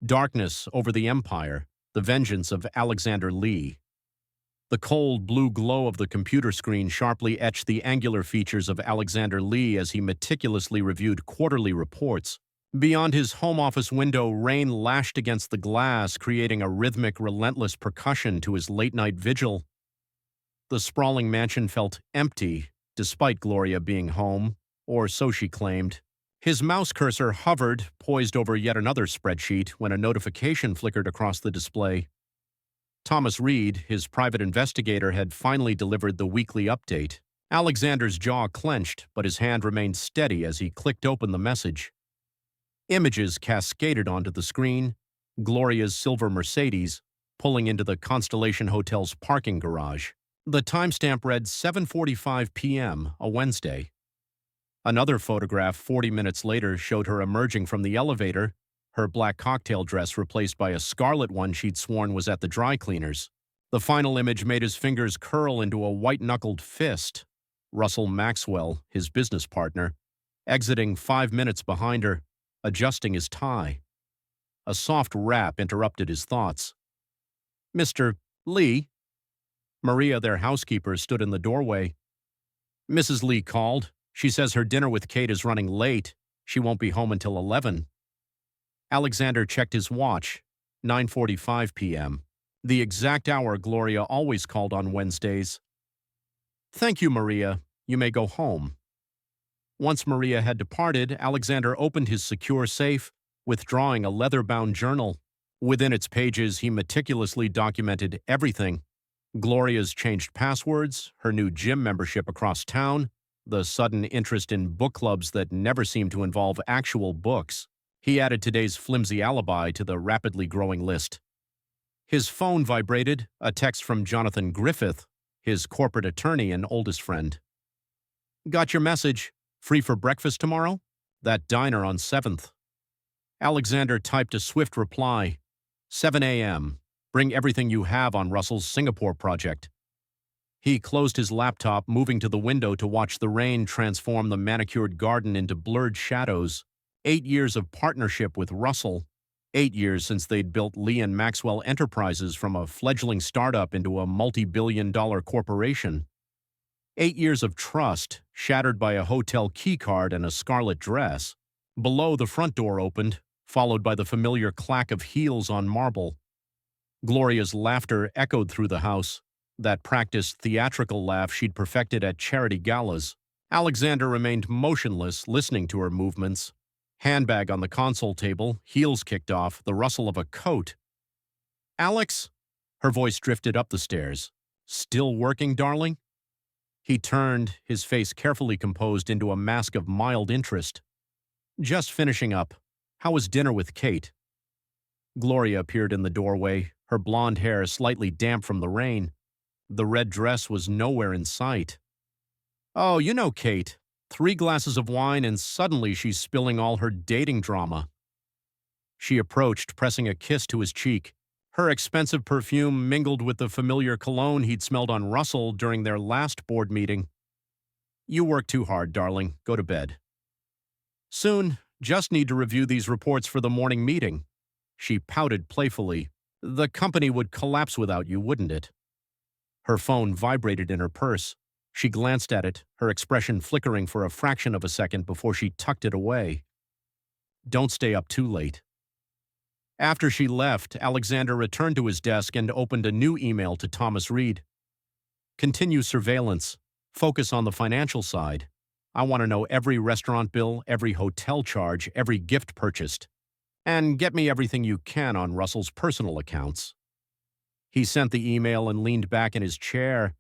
Darkness over the empire, the vengeance of Alexander Lee. The cold blue glow of the computer screen sharply etched the angular features of Alexander Lee as he meticulously reviewed quarterly reports. Beyond his home office window, rain lashed against the glass, creating a rhythmic, relentless percussion to his late-night vigil. The sprawling mansion felt empty, despite Gloria being home, or so she claimed. His mouse cursor hovered, poised over yet another spreadsheet, when a notification flickered across the display. Thomas Reed, his private investigator, had finally delivered the weekly update. Alexander's jaw clenched, but his hand remained steady as he clicked open the message. Images cascaded onto the screen, Gloria's silver Mercedes, pulling into the Constellation Hotel's parking garage. The timestamp read 7:45 p.m., a Wednesday. Another photograph 40 minutes later showed her emerging from the elevator, her black cocktail dress replaced by a scarlet one she'd sworn was at the dry cleaners. The final image made his fingers curl into a white-knuckled fist. Russell Maxwell, his business partner, exiting 5 minutes behind her, adjusting his tie. A soft rap interrupted his thoughts. "Mr. Lee?" Maria, their housekeeper, stood in the doorway. "Mrs. Lee called. She says her dinner with Kate is running late. She won't be home until 11. Alexander checked his watch. 9:45 p.m. The exact hour Gloria always called on Wednesdays. "Thank you, Maria. You may go home." Once Maria had departed, Alexander opened his secure safe, withdrawing a leather-bound journal. Within its pages, he meticulously documented everything. Gloria's changed passwords, her new gym membership across town, the sudden interest in book clubs that never seemed to involve actual books. He added today's flimsy alibi to the rapidly growing list. His phone vibrated, a text from Jonathan Griffith, his corporate attorney and oldest friend. "Got your message. Free for breakfast tomorrow? That diner on 7th. Alexander typed a swift reply. 7 a.m. Bring everything you have on Russell's Singapore project. He closed his laptop, moving to the window to watch the rain transform the manicured garden into blurred shadows. 8 years of partnership with Russell. 8 years since they'd built Lee and Maxwell Enterprises from a fledgling startup into a multi-billion-dollar corporation. 8 years of trust, shattered by a hotel keycard and a scarlet dress. Below, the front door opened, followed by the familiar clack of heels on marble. Gloria's laughter echoed through the house, that practiced theatrical laugh she'd perfected at charity galas. Alexander remained motionless, listening to her movements. Handbag on the console table, heels kicked off, the rustle of a coat. "Alex?" Her voice drifted up the stairs. "Still working, darling?" He turned, his face carefully composed into a mask of mild interest. "Just finishing up. How was dinner with Kate?" Gloria appeared in the doorway, her blonde hair slightly damp from the rain. The red dress was nowhere in sight. "Oh, you know Kate. 3 glasses of wine and suddenly she's spilling all her dating drama." She approached, pressing a kiss to his cheek. Her expensive perfume mingled with the familiar cologne he'd smelled on Russell during their last board meeting. "You work too hard, darling. Go to bed." "Soon. Just need to review these reports for the morning meeting." She pouted playfully. "The company would collapse without you, wouldn't it?" Her phone vibrated in her purse. She glanced at it, her expression flickering for a fraction of a second before she tucked it away. "Don't stay up too late." After she left, Alexander returned to his desk and opened a new email to Thomas Reed. "Continue surveillance. Focus on the financial side. I want to know every restaurant bill, every hotel charge, every gift purchased. And get me everything you can on Russell's personal accounts." He sent the email and leaned back in his chair,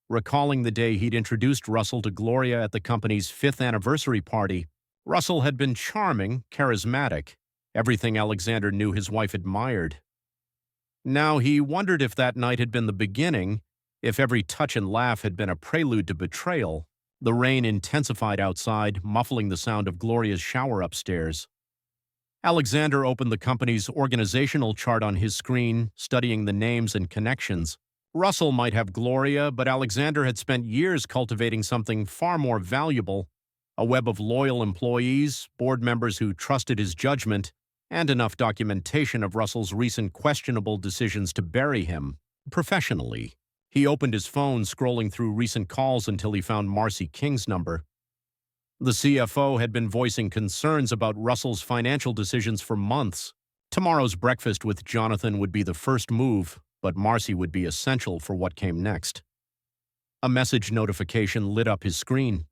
recalling the day he'd introduced Russell to Gloria at the company's 5th anniversary party. Russell had been charming, charismatic, everything Alexander knew his wife admired. Now he wondered if that night had been the beginning, if every touch and laugh had been a prelude to betrayal. The rain intensified outside, muffling the sound of Gloria's shower upstairs. Alexander opened the company's organizational chart on his screen, studying the names and connections. Russell might have Gloria, but Alexander had spent years cultivating something far more valuable, a web of loyal employees, board members who trusted his judgment, and enough documentation of Russell's recent questionable decisions to bury him professionally. He opened his phone, scrolling through recent calls until he found Marcy King's number. The CFO had been voicing concerns about Russell's financial decisions for months. Tomorrow's breakfast with Jonathan would be the first move, but Marcy would be essential for what came next. A message notification lit up his screen.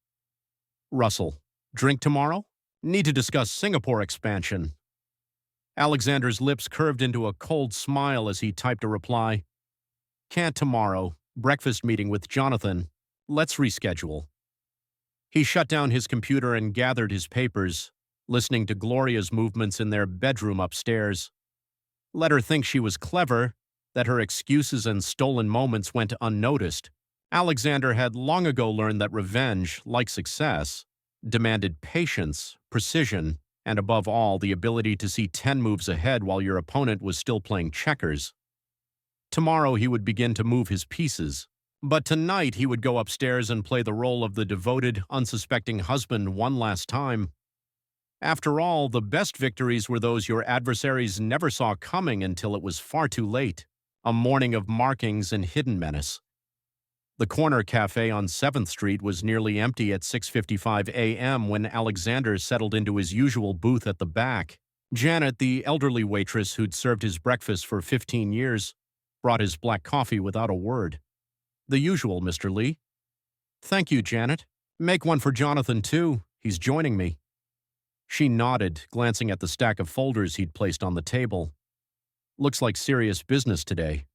Russell, drink tomorrow? Need to discuss Singapore expansion. Alexander's lips curved into a cold smile as he typed a reply. Can't tomorrow. Breakfast meeting with Jonathan. Let's reschedule. He shut down his computer and gathered his papers, listening to Gloria's movements in their bedroom upstairs. Let her think she was clever, that her excuses and stolen moments went unnoticed. Alexander had long ago learned that revenge, like success, demanded patience, precision, and above all, the ability to see 10 moves ahead while your opponent was still playing checkers. Tomorrow he would begin to move his pieces, but tonight he would go upstairs and play the role of the devoted, unsuspecting husband one last time. After all, the best victories were those your adversaries never saw coming until it was far too late. A morning of markings and hidden menace. The corner cafe on 7th Street was nearly empty at 6:55 a.m. when Alexander settled into his usual booth at the back. Janet, the elderly waitress who'd served his breakfast for 15 years, brought his black coffee without a word. The usual, Mr. Lee. Thank you, Janet. Make one for Jonathan, too. He's joining me. She nodded, glancing at the stack of folders he'd placed on the table. Looks like serious business today.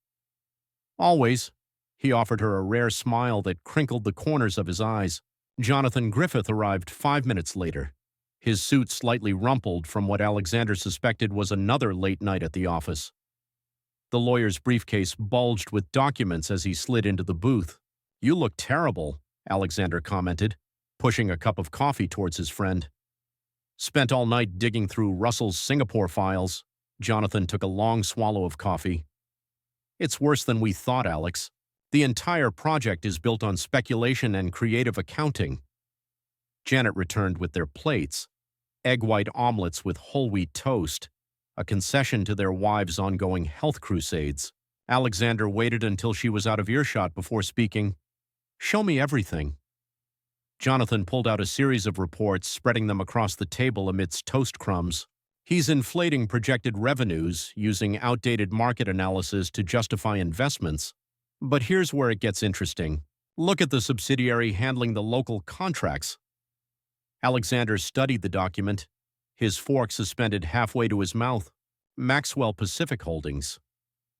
Always. He offered her a rare smile that crinkled the corners of his eyes. Jonathan Griffith arrived 5 minutes later, his suit slightly rumpled from what Alexander suspected was another late night at the office. The lawyer's briefcase bulged with documents as he slid into the booth. You look terrible, Alexander commented, pushing a cup of coffee towards his friend. Spent all night digging through Russell's Singapore files. Jonathan took a long swallow of coffee. It's worse than we thought, Alex. The entire project is built on speculation and creative accounting. Janet returned with their plates, egg white omelets with whole wheat toast, a concession to their wives' ongoing health crusades. Alexander waited until she was out of earshot before speaking. Show me everything. Jonathan pulled out a series of reports, spreading them across the table amidst toast crumbs. He's inflating projected revenues, using outdated market analysis to justify investments. But here's where it gets interesting. Look at the subsidiary handling the local contracts. Alexander studied the document, his fork suspended halfway to his mouth. Maxwell Pacific Holdings.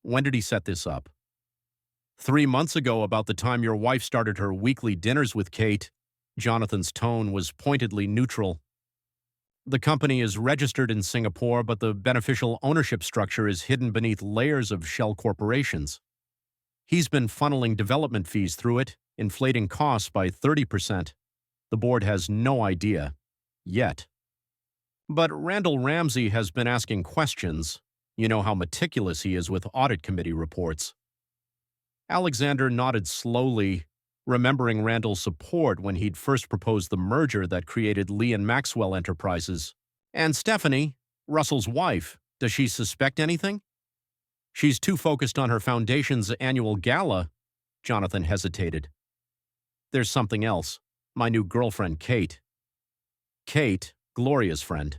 When did he set this up? 3 months ago, about the time your wife started her weekly dinners with Kate. Jonathan's tone was pointedly neutral. The company is registered in Singapore, but the beneficial ownership structure is hidden beneath layers of shell corporations. He's been funneling development fees through it, inflating costs by 30%. The board has no idea. Yet. But Randall Ramsey has been asking questions. You know how meticulous he is with audit committee reports. Alexander nodded slowly, remembering Randall's support when he'd first proposed the merger that created Lee and Maxwell Enterprises. And Stephanie, Russell's wife, does she suspect anything? She's too focused on her foundation's annual gala. Jonathan hesitated. There's something else. My new girlfriend, Kate. Kate, Gloria's friend.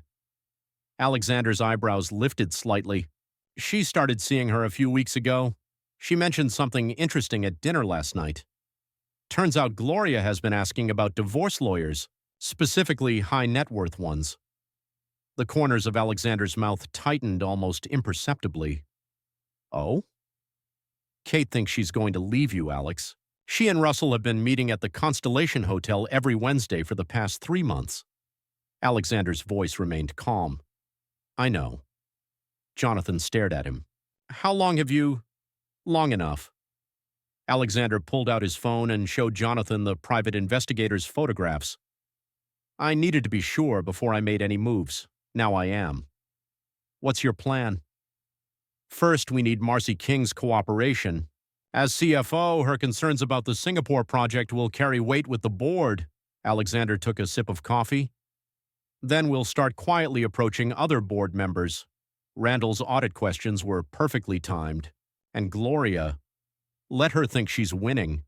Alexander's eyebrows lifted slightly. She started seeing her a few weeks ago. She mentioned something interesting at dinner last night. Turns out Gloria has been asking about divorce lawyers, specifically high net worth ones. The corners of Alexander's mouth tightened almost imperceptibly. Oh? Kate thinks she's going to leave you, Alex. She and Russell have been meeting at the Constellation Hotel every Wednesday for the past 3 months. Alexander's voice remained calm. I know. Jonathan stared at him. How long have you... Long enough. Alexander pulled out his phone and showed Jonathan the private investigator's photographs. I needed to be sure before I made any moves. Now I am. What's your plan? First, we need Marcy King's cooperation. As CFO, her concerns about the Singapore project will carry weight with the board. Alexander took a sip of coffee. Then we'll start quietly approaching other board members, Randall's audit questions were perfectly timed. And Gloria, let her think she's winning.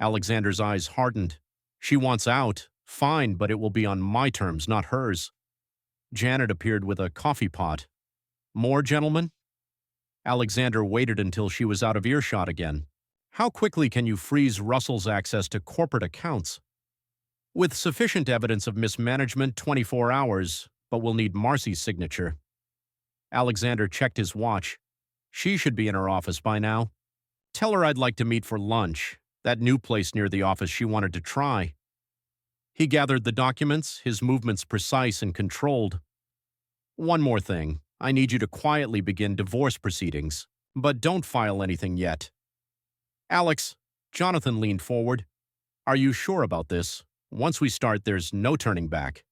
Alexander's eyes hardened. She wants out. Fine, but it will be on my terms, not hers. Janet appeared with a coffee pot. More, gentlemen? Alexander waited until she was out of earshot again. How quickly can you freeze Russell's access to corporate accounts? With sufficient evidence of mismanagement, 24 hours, but we'll need Marcy's signature. Alexander checked his watch. She should be in her office by now. Tell her I'd like to meet for lunch, that new place near the office she wanted to try. He gathered the documents, his movements precise and controlled. One more thing. I need you to quietly begin divorce proceedings, but don't file anything yet. Alex, Jonathan leaned forward. Are you sure about this? Once we start, there's no turning back.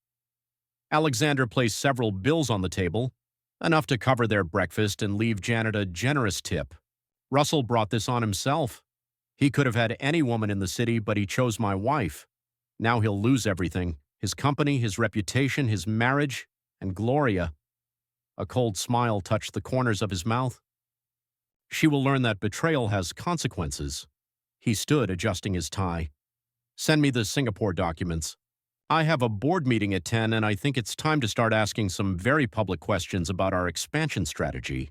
Alexander placed several bills on the table, enough to cover their breakfast and leave Janet a generous tip. Russell brought this on himself. He could have had any woman in the city, but he chose my wife. Now he'll lose everything, his company, his reputation, his marriage, and Gloria. A cold smile touched the corners of his mouth. She will learn that betrayal has consequences. He stood, adjusting his tie. Send me the Singapore documents. I have a board meeting at 10, and I think it's time to start asking some very public questions about our expansion strategy.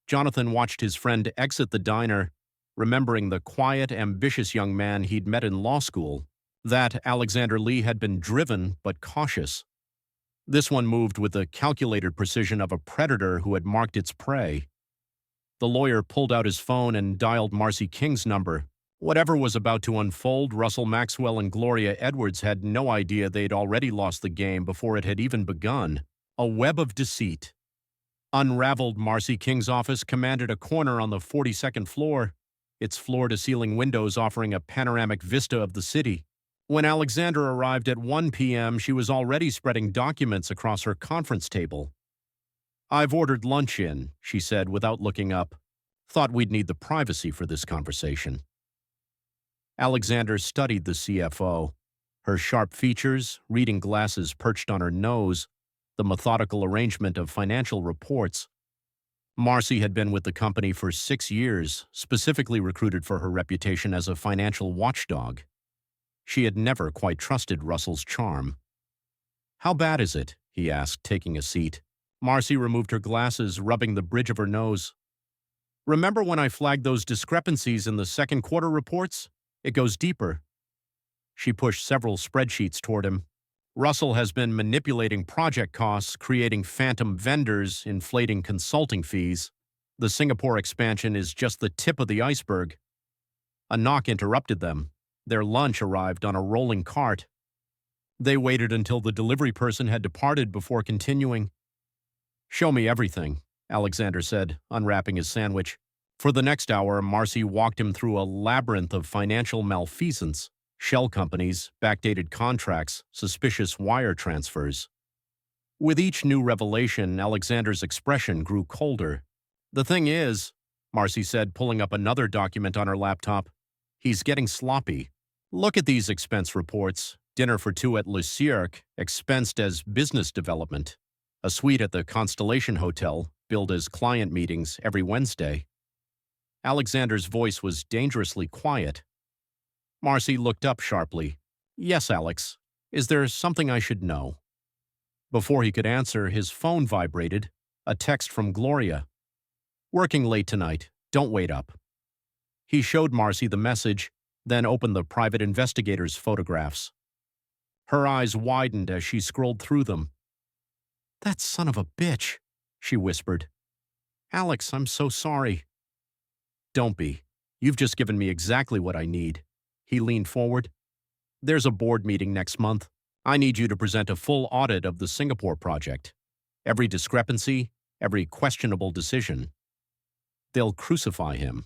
Jonathan watched his friend exit the diner, remembering the quiet, ambitious young man he'd met in law school. That Alexander Lee had been driven but cautious. This one moved with the calculated precision of a predator who had marked its prey. The lawyer pulled out his phone and dialed Marcy King's number. Whatever was about to unfold, Russell Maxwell and Gloria Edwards had no idea they'd already lost the game before it had even begun. A web of deceit. Unraveled Marcy King's office commanded a corner on the 42nd floor, its floor-to-ceiling windows offering a panoramic vista of the city. When Alexander arrived at 1 p.m., she was already spreading documents across her conference table. I've ordered lunch in, she said without looking up. Thought we'd need the privacy for this conversation. Alexander studied the CFO. Her sharp features, reading glasses perched on her nose, the methodical arrangement of financial reports. Marcy had been with the company for 6 years, specifically recruited for her reputation as a financial watchdog. She had never quite trusted Russell's charm. How bad is it? He asked, taking a seat. Marcy removed her glasses, rubbing the bridge of her nose. Remember when I flagged those discrepancies in the second quarter reports? It goes deeper. She pushed several spreadsheets toward him. Russell has been manipulating project costs, creating phantom vendors, inflating consulting fees. The Singapore expansion is just the tip of the iceberg. A knock interrupted them. Their lunch arrived on a rolling cart. They waited until the delivery person had departed before continuing. Show me everything, Alexander said, unwrapping his sandwich. For the next hour, Marcy walked him through a labyrinth of financial malfeasance, shell companies, backdated contracts, suspicious wire transfers. With each new revelation, Alexander's expression grew colder. The thing is, Marcy said, pulling up another document on her laptop, he's getting sloppy. Look at these expense reports. Dinner for two at Le Cirque, expensed as business development. A suite at the Constellation Hotel, billed as client meetings every Wednesday. Alexander's voice was dangerously quiet. Marcy looked up sharply. Yes, Alex. Is there something I should know? Before he could answer, his phone vibrated. A text from Gloria. Working late tonight. Don't wait up. He showed Marcy the message, then opened the private investigator's photographs. Her eyes widened as she scrolled through them. That son of a bitch, she whispered. Alex, I'm so sorry. Don't be. You've just given me exactly what I need. He leaned forward. There's a board meeting next month. I need you to present a full audit of the Singapore project. Every discrepancy, every questionable decision. They'll crucify him.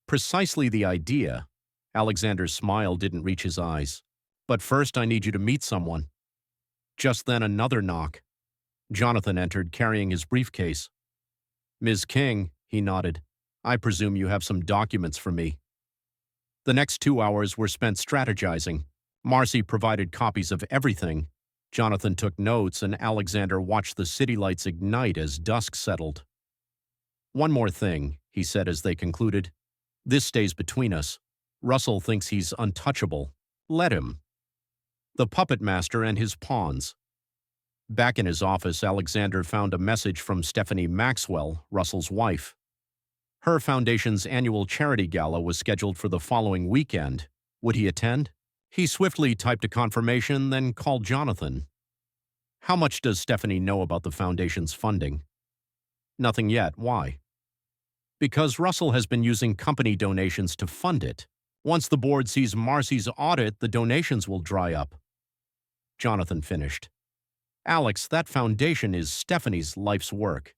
Precisely the idea. Alexander's smile didn't reach his eyes. But first I need you to meet someone. Just then another knock. Jonathan entered, carrying his briefcase. Ms. King, he nodded. I presume you have some documents for me. The next 2 hours were spent strategizing. Marcy provided copies of everything. Jonathan took notes, and Alexander watched the city lights ignite as dusk settled. "One more thing," he said as they concluded. "This stays between us. Russell thinks he's untouchable. Let him." The puppet master and his pawns. Back in his office, Alexander found a message from Stephanie Maxwell, Russell's wife. Her foundation's annual charity gala was scheduled for the following weekend. Would he attend? He swiftly typed a confirmation, then called Jonathan. "How much does Stephanie know about the foundation's funding?" "Nothing yet. Why?" "Because Russell has been using company donations to fund it. Once the board sees Marcy's audit, the donations will dry up." Jonathan finished. "Alex, that foundation is Stephanie's life's work."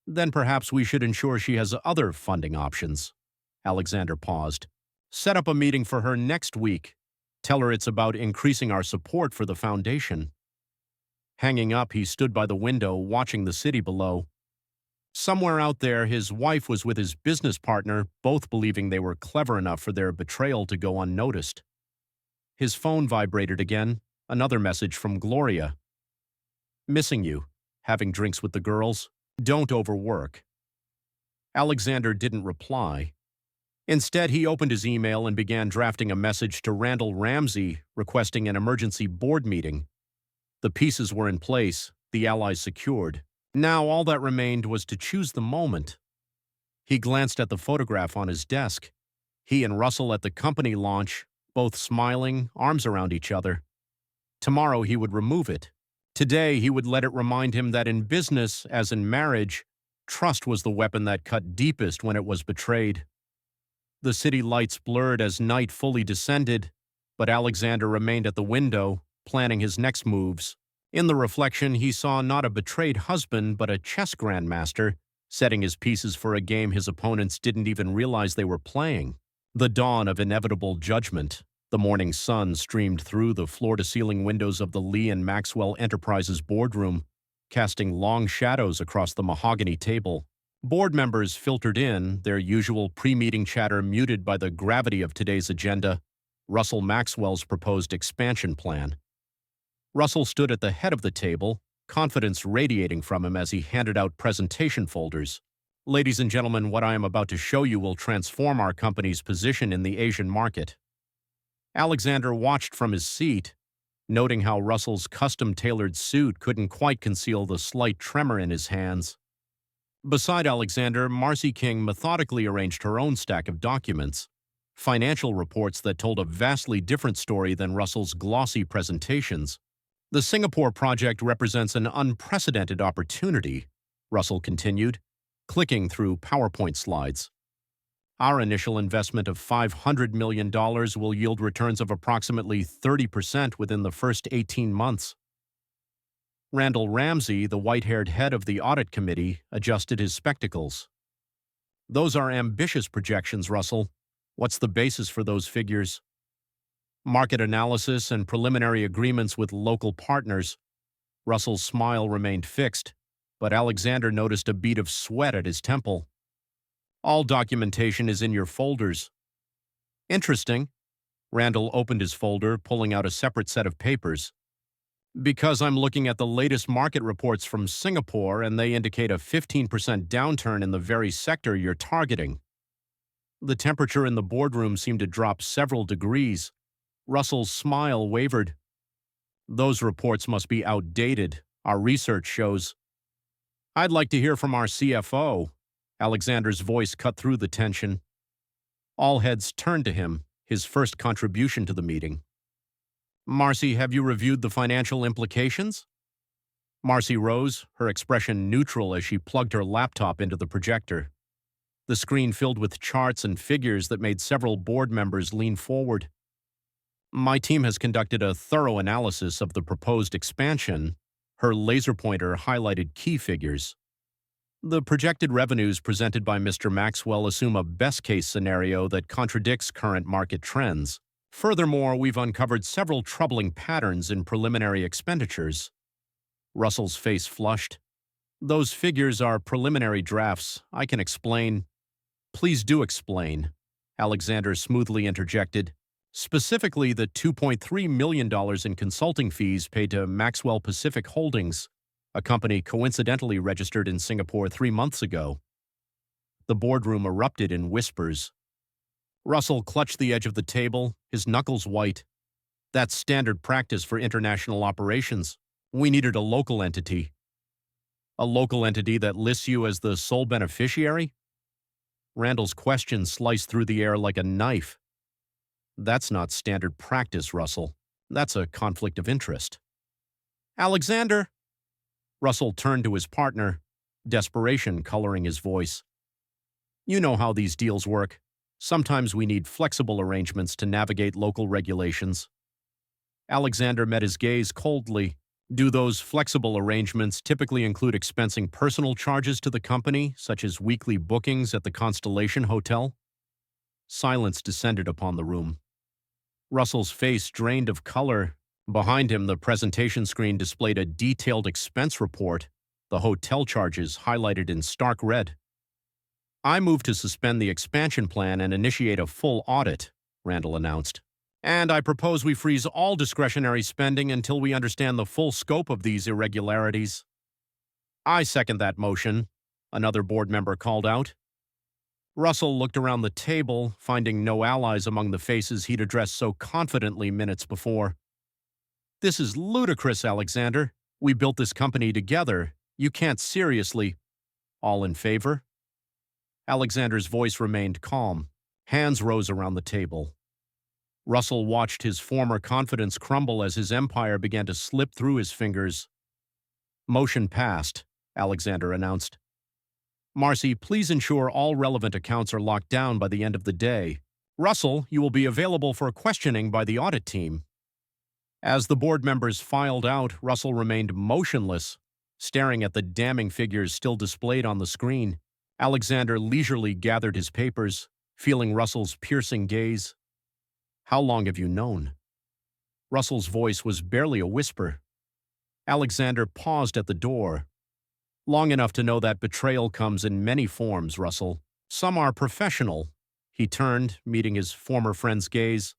"Then perhaps we should ensure she has other funding options." Alexander paused. "Set up a meeting for her next week. Tell her it's about increasing our support for the foundation." Hanging up, he stood by the window, watching the city below. Somewhere out there, his wife was with his business partner, both believing they were clever enough for their betrayal to go unnoticed. His phone vibrated again, another message from Gloria. "Missing you. Having drinks with the girls. Don't overwork." Alexander didn't reply. Instead, he opened his email and began drafting a message to Randall Ramsey requesting an emergency board meeting. The pieces were in place, the allies secured. Now all that remained was to choose the moment. He glanced at the photograph on his desk. He and Russell at the company launch, both smiling, arms around each other. Tomorrow he would remove it. Today he would let it remind him that in business, as in marriage, trust was the weapon that cut deepest when it was betrayed. The city lights blurred as night fully descended, but Alexander remained at the window, planning his next moves. In the reflection, he saw not a betrayed husband, but a chess grandmaster, setting his pieces for a game his opponents didn't even realize they were playing. The dawn of inevitable judgment. The morning sun streamed through the floor-to-ceiling windows of the Lee and Maxwell Enterprises boardroom, casting long shadows across the mahogany table. Board members filtered in, their usual pre-meeting chatter muted by the gravity of today's agenda, Russell Maxwell's proposed expansion plan. Russell stood at the head of the table, confidence radiating from him as he handed out presentation folders. "Ladies and gentlemen, what I am about to show you will transform our company's position in the Asian market." Alexander watched from his seat, noting how Russell's custom-tailored suit couldn't quite conceal the slight tremor in his hands. Beside Alexander, Marcy King methodically arranged her own stack of documents, financial reports that told a vastly different story than Russell's glossy presentations. "The Singapore project represents an unprecedented opportunity," Russell continued, clicking through PowerPoint slides. "Our initial investment of $500 million will yield returns of approximately 30% within the first 18 months. Randall Ramsey, the white-haired head of the audit committee, adjusted his spectacles. "Those are ambitious projections, Russell. What's the basis for those figures?" "Market analysis and preliminary agreements with local partners." Russell's smile remained fixed, but Alexander noticed a bead of sweat at his temple. "All documentation is in your folders." "Interesting." Randall opened his folder, pulling out a separate set of papers. "Because I'm looking at the latest market reports from Singapore, and they indicate a 15% downturn in the very sector you're targeting." The temperature in the boardroom seemed to drop several degrees. Russell's smile wavered. "Those reports must be outdated. Our research shows." "I'd like to hear from our CFO." Alexander's voice cut through the tension. All heads turned to him, his first contribution to the meeting. "Marcy, have you reviewed the financial implications?" Marcy rose, her expression neutral as she plugged her laptop into the projector. The screen filled with charts and figures that made several board members lean forward. "My team has conducted a thorough analysis of the proposed expansion." Her laser pointer highlighted key figures. "The projected revenues presented by Mr. Maxwell assume a best-case scenario that contradicts current market trends. Furthermore, we've uncovered several troubling patterns in preliminary expenditures." Russell's face flushed. "Those figures are preliminary drafts. I can explain." "Please do explain," Alexander smoothly interjected. Specifically, the $2.3 million in consulting fees paid to Maxwell Pacific Holdings, a company coincidentally registered in Singapore 3 months ago. The boardroom erupted in whispers. Russell clutched the edge of the table, his knuckles white. That's standard practice for international operations. We needed a local entity. A local entity that lists you as the sole beneficiary? Randall's question sliced through the air like a knife. That's not standard practice, Russell. That's a conflict of interest. Alexander! Russell turned to his partner, desperation coloring his voice. You know how these deals work. Sometimes we need flexible arrangements to navigate local regulations. Alexander met his gaze coldly. Do those flexible arrangements typically include expensing personal charges to the company, such as weekly bookings at the Constellation Hotel? Silence descended upon the room. Russell's face drained of color. Behind him, the presentation screen displayed a detailed expense report, the hotel charges highlighted in stark red. I move to suspend the expansion plan and initiate a full audit, Randall announced. And I propose we freeze all discretionary spending until we understand the full scope of these irregularities. I second that motion, another board member called out. Russell looked around the table, finding no allies among the faces he'd addressed so confidently minutes before. This is ludicrous, Alexander. We built this company together. You can't seriously. All in favor? Alexander's voice remained calm. Hands rose around the table. Russell watched his former confidence crumble as his empire began to slip through his fingers. Motion passed, Alexander announced. Marcy, please ensure all relevant accounts are locked down by the end of the day. Russell, you will be available for questioning by the audit team. As the board members filed out, Russell remained motionless, staring at the damning figures still displayed on the screen. Alexander leisurely gathered his papers, feeling Russell's piercing gaze. How long have you known? Russell's voice was barely a whisper. Alexander paused at the door. Long enough to know that betrayal comes in many forms, Russell. Some are professional. He turned, meeting his former friend's gaze.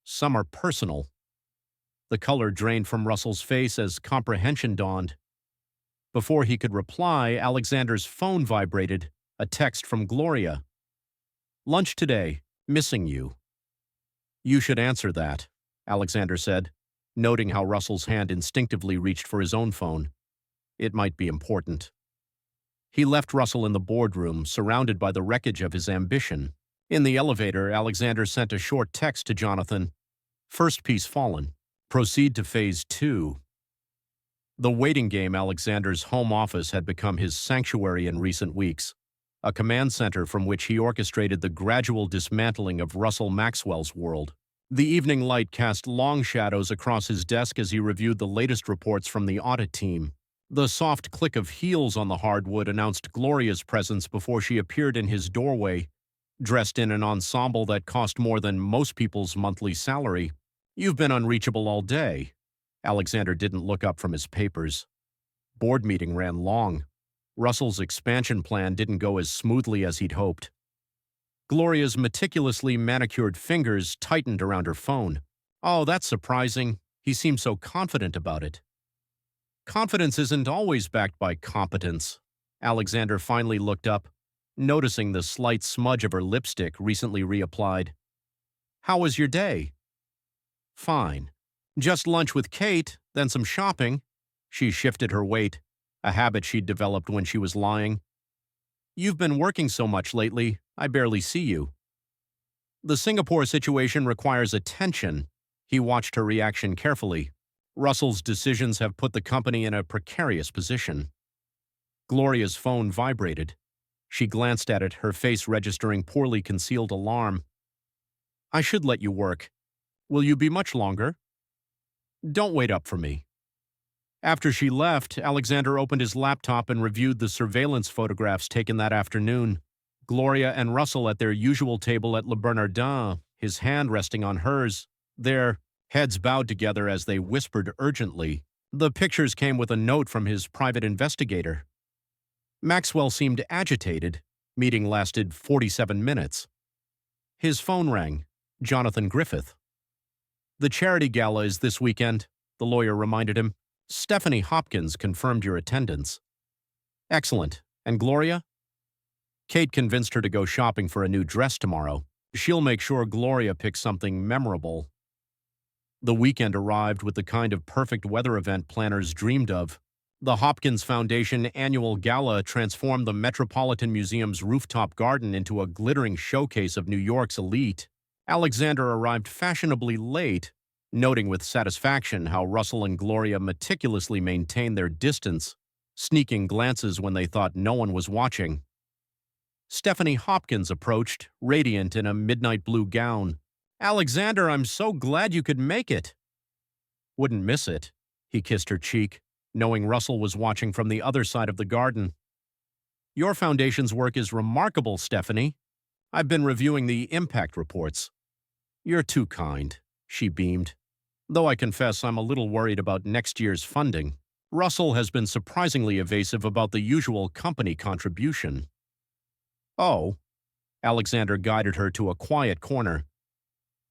Some are personal. The color drained from Russell's face as comprehension dawned. Before he could reply, Alexander's phone vibrated, a text from Gloria. Lunch today, missing you. You should answer that, Alexander said, noting how Russell's hand instinctively reached for his own phone. It might be important. He left Russell in the boardroom, surrounded by the wreckage of his ambition. In the elevator, Alexander sent a short text to Jonathan. First piece fallen. Proceed to phase 2. The waiting game, Alexander's home office, had become his sanctuary in recent weeks, a command center from which he orchestrated the gradual dismantling of Russell Maxwell's world. The evening light cast long shadows across his desk as he reviewed the latest reports from the audit team. The soft click of heels on the hardwood announced Gloria's presence before she appeared in his doorway, dressed in an ensemble that cost more than most people's monthly salary. You've been unreachable all day. Alexander didn't look up from his papers. Board meeting ran long. Russell's expansion plan didn't go as smoothly as he'd hoped. Gloria's meticulously manicured fingers tightened around her phone. Oh, that's surprising. He seemed so confident about it. Confidence isn't always backed by competence. Alexander finally looked up, noticing the slight smudge of her lipstick recently reapplied. How was your day? Fine. Just lunch with Kate, then some shopping. She shifted her weight, a habit she'd developed when she was lying. You've been working so much lately, I barely see you. The Singapore situation requires attention. He watched her reaction carefully. Russell's decisions have put the company in a precarious position. Gloria's phone vibrated. She glanced at it, her face registering poorly concealed alarm. I should let you work. Will you be much longer? Don't wait up for me. After she left, Alexander opened his laptop and reviewed the surveillance photographs taken that afternoon. Gloria and Russell at their usual table at Le Bernardin, his hand resting on hers, their heads bowed together as they whispered urgently. The pictures came with a note from his private investigator. Maxwell seemed agitated. Meeting lasted 47 minutes. His phone rang. Jonathan Griffith. The charity gala is this weekend, the lawyer reminded him. Stephanie Hopkins confirmed your attendance. Excellent. And Gloria? Kate convinced her to go shopping for a new dress tomorrow. She'll make sure Gloria picks something memorable. The weekend arrived with the kind of perfect weather event planners dreamed of. The Hopkins Foundation annual gala transformed the Metropolitan Museum's rooftop garden into a glittering showcase of New York's elite. Alexander arrived fashionably late, noting with satisfaction how Russell and Gloria meticulously maintained their distance, sneaking glances when they thought no one was watching. Stephanie Hopkins approached, radiant in a midnight blue gown. "Alexander, I'm so glad you could make it." "Wouldn't miss it." He kissed her cheek, knowing Russell was watching from the other side of the garden. "Your foundation's work is remarkable, Stephanie. I've been reviewing the impact reports." "You're too kind," she beamed. "Though I confess I'm a little worried about next year's funding. Russell has been surprisingly evasive about the usual company contribution." "Oh." Alexander guided her to a quiet corner.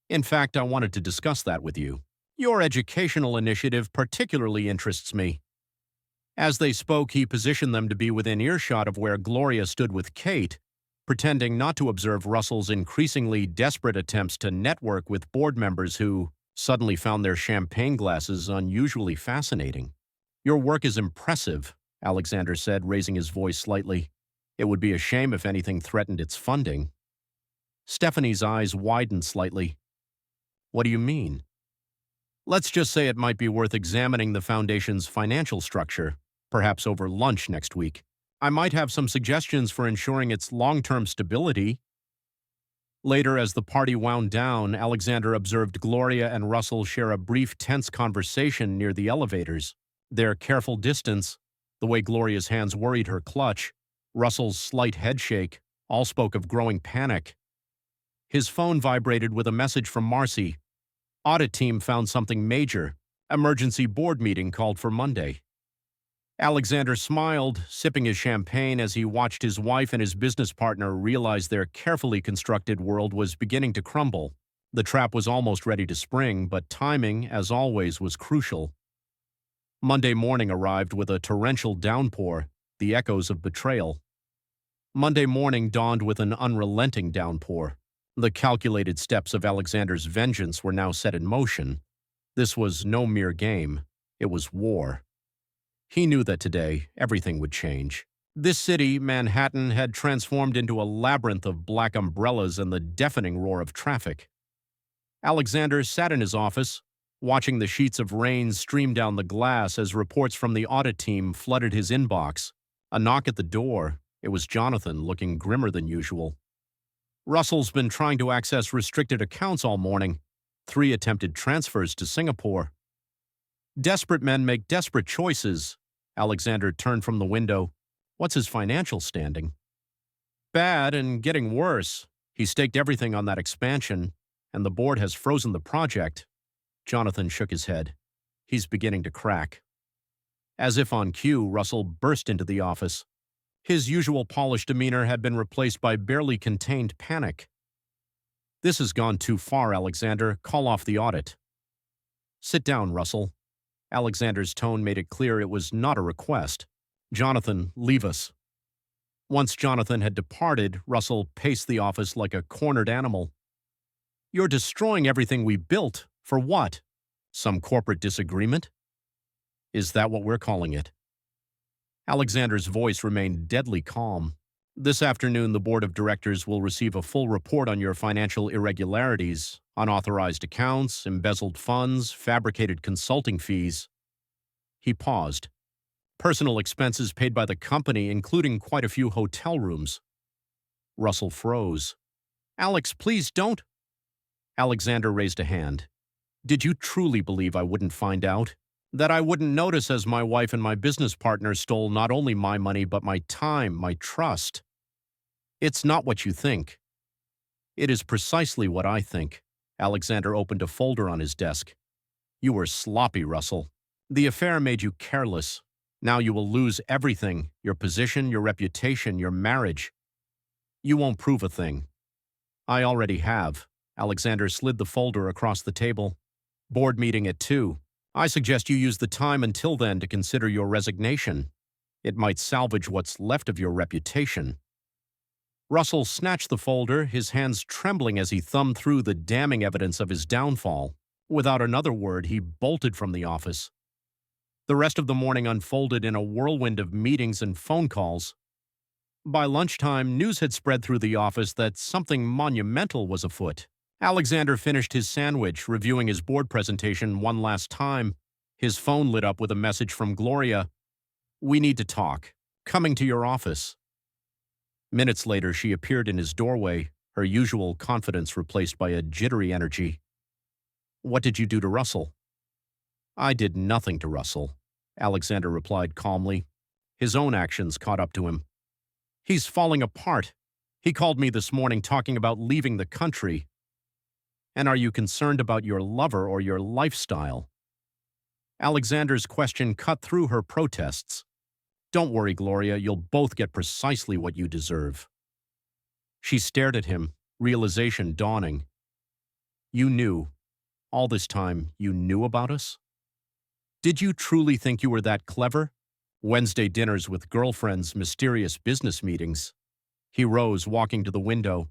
"In fact, I wanted to discuss that with you. Your educational initiative particularly interests me." As they spoke, he positioned them to be within earshot of where Gloria stood with Kate, pretending not to observe Russell's increasingly desperate attempts to network with board members who suddenly found their champagne glasses unusually fascinating. "Your work is impressive," Alexander said, raising his voice slightly. "It would be a shame if anything threatened its funding." Stephanie's eyes widened slightly. "What do you mean?" "Let's just say it might be worth examining the foundation's financial structure, perhaps over lunch next week. I might have some suggestions for ensuring its long-term stability." Later, as the party wound down, Alexander observed Gloria and Russell share a brief, tense conversation near the elevators. Their careful distance, the way Gloria's hands worried her clutch, Russell's slight headshake, all spoke of growing panic. His phone vibrated with a message from Marcy. Audit team found something major. Emergency board meeting called for Monday. Alexander smiled, sipping his champagne as he watched his wife and his business partner realize their carefully constructed world was beginning to crumble. The trap was almost ready to spring, but timing, as always, was crucial. Monday morning arrived with a torrential downpour, the echoes of betrayal. Monday morning dawned with an unrelenting downpour. The calculated steps of Alexander's vengeance were now set in motion. This was no mere game. It was war. He knew that today, everything would change. This city, Manhattan, had transformed into a labyrinth of black umbrellas and the deafening roar of traffic. Alexander sat in his office, watching the sheets of rain stream down the glass as reports from the audit team flooded his inbox. A knock at the door. It was Jonathan, looking grimmer than usual. "Russell's been trying to access restricted accounts all morning. 3 attempted transfers to Singapore." "Desperate men make desperate choices." Alexander turned from the window. "What's his financial standing?" "Bad and getting worse. He staked everything on that expansion, and the board has frozen the project." Jonathan shook his head. "He's beginning to crack." As if on cue, Russell burst into the office. His usual polished demeanor had been replaced by barely contained panic. "This has gone too far, Alexander. Call off the audit." "Sit down, Russell." Alexander's tone made it clear it was not a request. "Jonathan, leave us." Once Jonathan had departed, Russell paced the office like a cornered animal. "You're destroying everything we built. For what? Some corporate disagreement?" "Is that what we're calling it?" Alexander's voice remained deadly calm. "This afternoon, the board of directors will receive a full report on your financial irregularities, unauthorized accounts, embezzled funds, fabricated consulting fees." He paused. "Personal expenses paid by the company, including quite a few hotel rooms." Russell froze. "Alex, please don't." Alexander raised a hand. "Did you truly believe I wouldn't find out? That I wouldn't notice as my wife and my business partner stole not only my money but my time, my trust? It's not what you think." "It is precisely what I think." Alexander opened a folder on his desk. "You were sloppy, Russell. The affair made you careless. Now you will lose everything, your position, your reputation, your marriage. You won't prove a thing." "I already have." Alexander slid the folder across the table. Board meeting at 2. I suggest you use the time until then to consider your resignation. It might salvage what's left of your reputation. Russell snatched the folder, his hands trembling as he thumbed through the damning evidence of his downfall. Without another word, he bolted from the office. The rest of the morning unfolded in a whirlwind of meetings and phone calls. By lunchtime, news had spread through the office that something monumental was afoot. Alexander finished his sandwich, reviewing his board presentation one last time. His phone lit up with a message from Gloria. "We need to talk. Coming to your office." Minutes later, she appeared in his doorway, her usual confidence replaced by a jittery energy. "What did you do to Russell?" "I did nothing to Russell," Alexander replied calmly. His own actions caught up to him. "He's falling apart. He called me this morning talking about leaving the country. And are you concerned about your lover or your lifestyle?" Alexander's question cut through her protests. "Don't worry, Gloria, you'll both get precisely what you deserve." She stared at him, realization dawning. "You knew. All this time, you knew about us? Did you truly think you were that clever? Wednesday dinners with girlfriends, mysterious business meetings." He rose, walking to the window.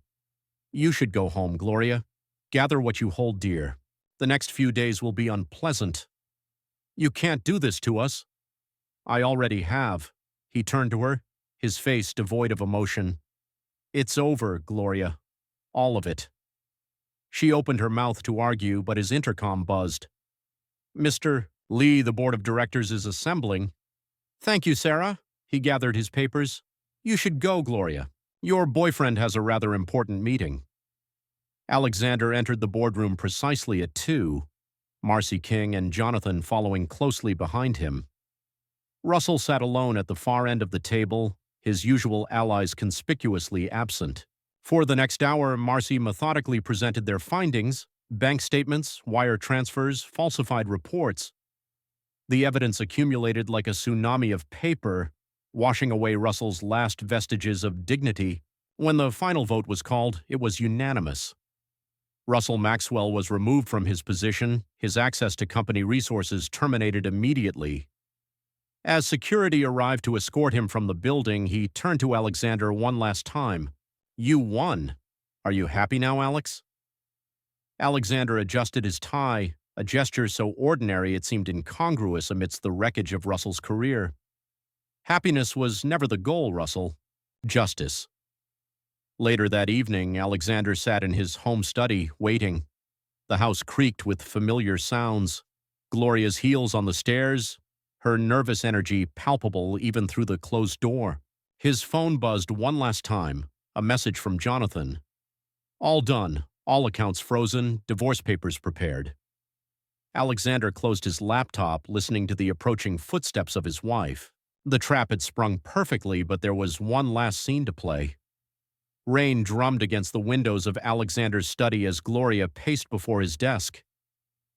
"You should go home, Gloria. Gather what you hold dear. The next few days will be unpleasant." "You can't do this to us." "I already have." He turned to her, his face devoid of emotion. "It's over, Gloria. All of it." She opened her mouth to argue, but his intercom buzzed. "Mr. Lee, the board of directors is assembling." "Thank you, Sarah." He gathered his papers. "You should go, Gloria. Your boyfriend has a rather important meeting." Alexander entered the boardroom precisely at 2, Marcy King and Jonathan following closely behind him. Russell sat alone at the far end of the table, his usual allies conspicuously absent. For the next hour, Marcy methodically presented their findings: bank statements, wire transfers, falsified reports. The evidence accumulated like a tsunami of paper, washing away Russell's last vestiges of dignity. When the final vote was called, it was unanimous. Russell Maxwell was removed from his position, his access to company resources terminated immediately. As security arrived to escort him from the building, he turned to Alexander one last time. "You won. Are you happy now, Alex?" Alexander adjusted his tie, a gesture so ordinary it seemed incongruous amidst the wreckage of Russell's career. Happiness was never the goal, Russell. Justice. Later that evening, Alexander sat in his home study, waiting. The house creaked with familiar sounds. Gloria's heels on the stairs, her nervous energy palpable even through the closed door. His phone buzzed one last time, a message from Jonathan. "All done, all accounts frozen, divorce papers prepared." Alexander closed his laptop, listening to the approaching footsteps of his wife. The trap had sprung perfectly, but there was one last scene to play. Rain drummed against the windows of Alexander's study as Gloria paced before his desk.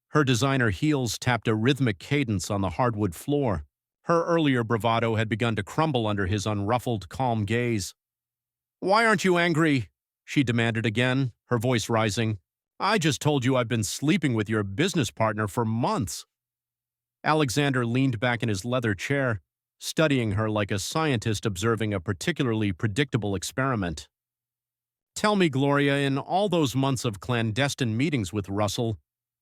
Her designer heels tapped a rhythmic cadence on the hardwood floor. Her earlier bravado had begun to crumble under his unruffled, calm gaze. "Why aren't you angry?" she demanded again, her voice rising. "I just told you I've been sleeping with your business partner for months." Alexander leaned back in his leather chair, studying her like a scientist observing a particularly predictable experiment. "Tell me, Gloria, in all those months of clandestine meetings with Russell,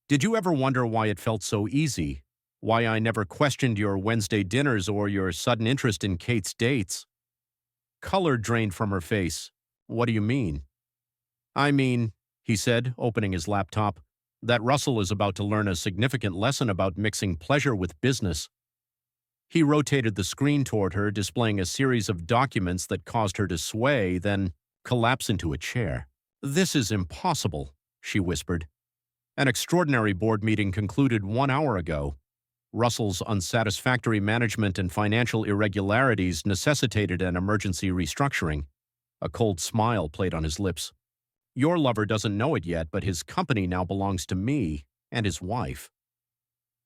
did you ever wonder why it felt so easy? Why I never questioned your Wednesday dinners or your sudden interest in Kate's dates?" Color drained from her face. "What do you mean?" "I mean," he said, opening his laptop, "that Russell is about to learn a significant lesson about mixing pleasure with business." He rotated the screen toward her, displaying a series of documents that caused her to sway, then collapse into a chair. "This is impossible," she whispered. "An extraordinary board meeting concluded 1 hour ago. Russell's unsatisfactory management and financial irregularities necessitated an emergency restructuring." A cold smile played on his lips. "Your lover doesn't know it yet, but his company now belongs to me and his wife."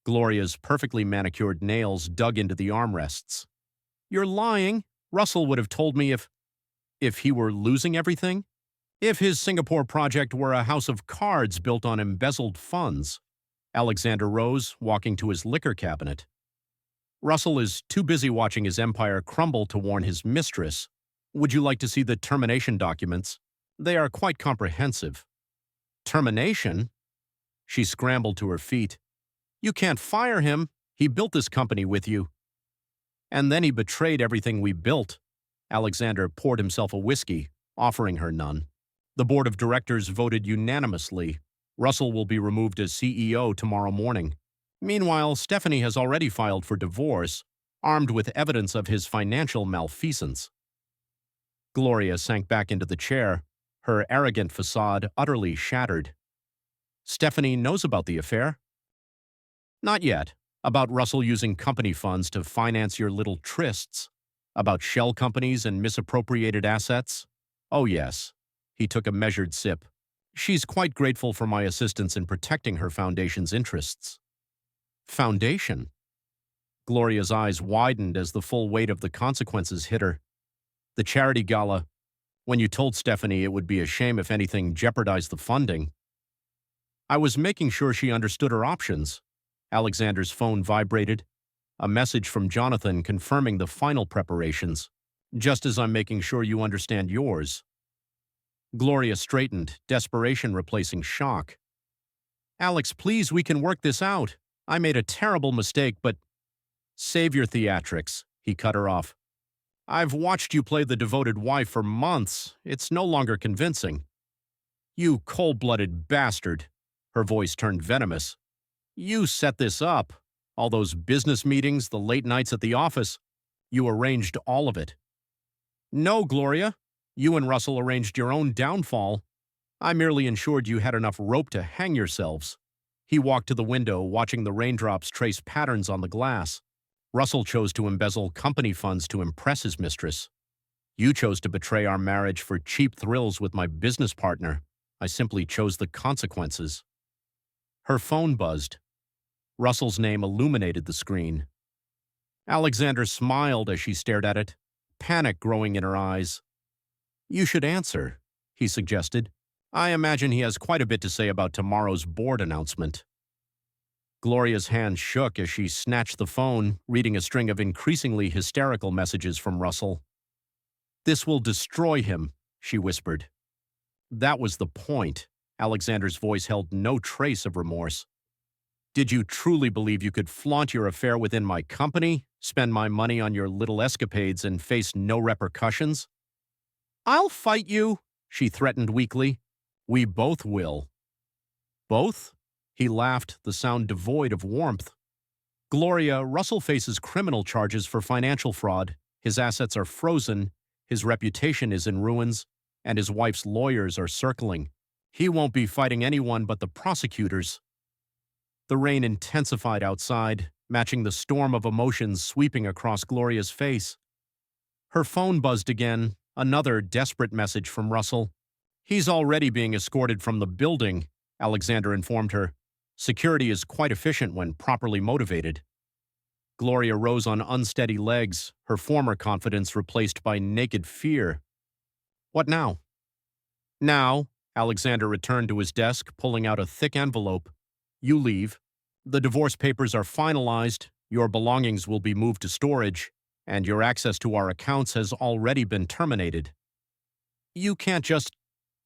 Gloria's perfectly manicured nails dug into the armrests. "You're lying. Russell would have told me if he were losing everything? If his Singapore project were a house of cards built on embezzled funds?" Alexander rose, walking to his liquor cabinet. Russell is too busy watching his empire crumble to warn his mistress. Would you like to see the termination documents? They are quite comprehensive. Termination? She scrambled to her feet. You can't fire him. He built this company with you. And then he betrayed everything we built. Alexander poured himself a whiskey, offering her none. The board of directors voted unanimously. Russell will be removed as CEO tomorrow morning. Meanwhile, Stephanie has already filed for divorce, armed with evidence of his financial malfeasance. Gloria sank back into the chair, her arrogant facade utterly shattered. Stephanie knows about the affair? Not yet. About Russell using company funds to finance your little trysts? About shell companies and misappropriated assets? Oh yes. He took a measured sip. She's quite grateful for my assistance in protecting her foundation's interests. Foundation? Gloria's eyes widened as the full weight of the consequences hit her. The charity gala. When you told Stephanie it would be a shame if anything jeopardized the funding. I was making sure she understood her options. Alexander's phone vibrated. A message from Jonathan confirming the final preparations. Just as I'm making sure you understand yours. Gloria straightened, desperation replacing shock. Alex, please, we can work this out. I made a terrible mistake, but… Save your theatrics, he cut her off. I've watched you play the devoted wife for months. It's no longer convincing. You cold-blooded bastard. Her voice turned venomous. You set this up. All those business meetings, the late nights at the office. You arranged all of it. No, Gloria. You and Russell arranged your own downfall. I merely ensured you had enough rope to hang yourselves. He walked to the window, watching the raindrops trace patterns on the glass. Russell chose to embezzle company funds to impress his mistress. You chose to betray our marriage for cheap thrills with my business partner. I simply chose the consequences. Her phone buzzed. Russell's name illuminated the screen. Alexander smiled as she stared at it, panic growing in her eyes. You should answer, he suggested. I imagine he has quite a bit to say about tomorrow's board announcement. Gloria's hand shook as she snatched the phone, reading a string of increasingly hysterical messages from Russell. This will destroy him, she whispered. That was the point. Alexander's voice held no trace of remorse. Did you truly believe you could flaunt your affair within my company, spend my money on your little escapades, and face no repercussions? I'll fight you, she threatened weakly. We both will. Both? He laughed, the sound devoid of warmth. Gloria, Russell faces criminal charges for financial fraud. His assets are frozen, his reputation is in ruins, and his wife's lawyers are circling. He won't be fighting anyone but the prosecutors. The rain intensified outside, matching the storm of emotions sweeping across Gloria's face. Her phone buzzed again, another desperate message from Russell. He's already being escorted from the building, Alexander informed her. Security is quite efficient when properly motivated. Gloria rose on unsteady legs, her former confidence replaced by naked fear. What now? Now, Alexander returned to his desk, pulling out a thick envelope. You leave. The divorce papers are finalized, your belongings will be moved to storage, and your access to our accounts has already been terminated. You can't just…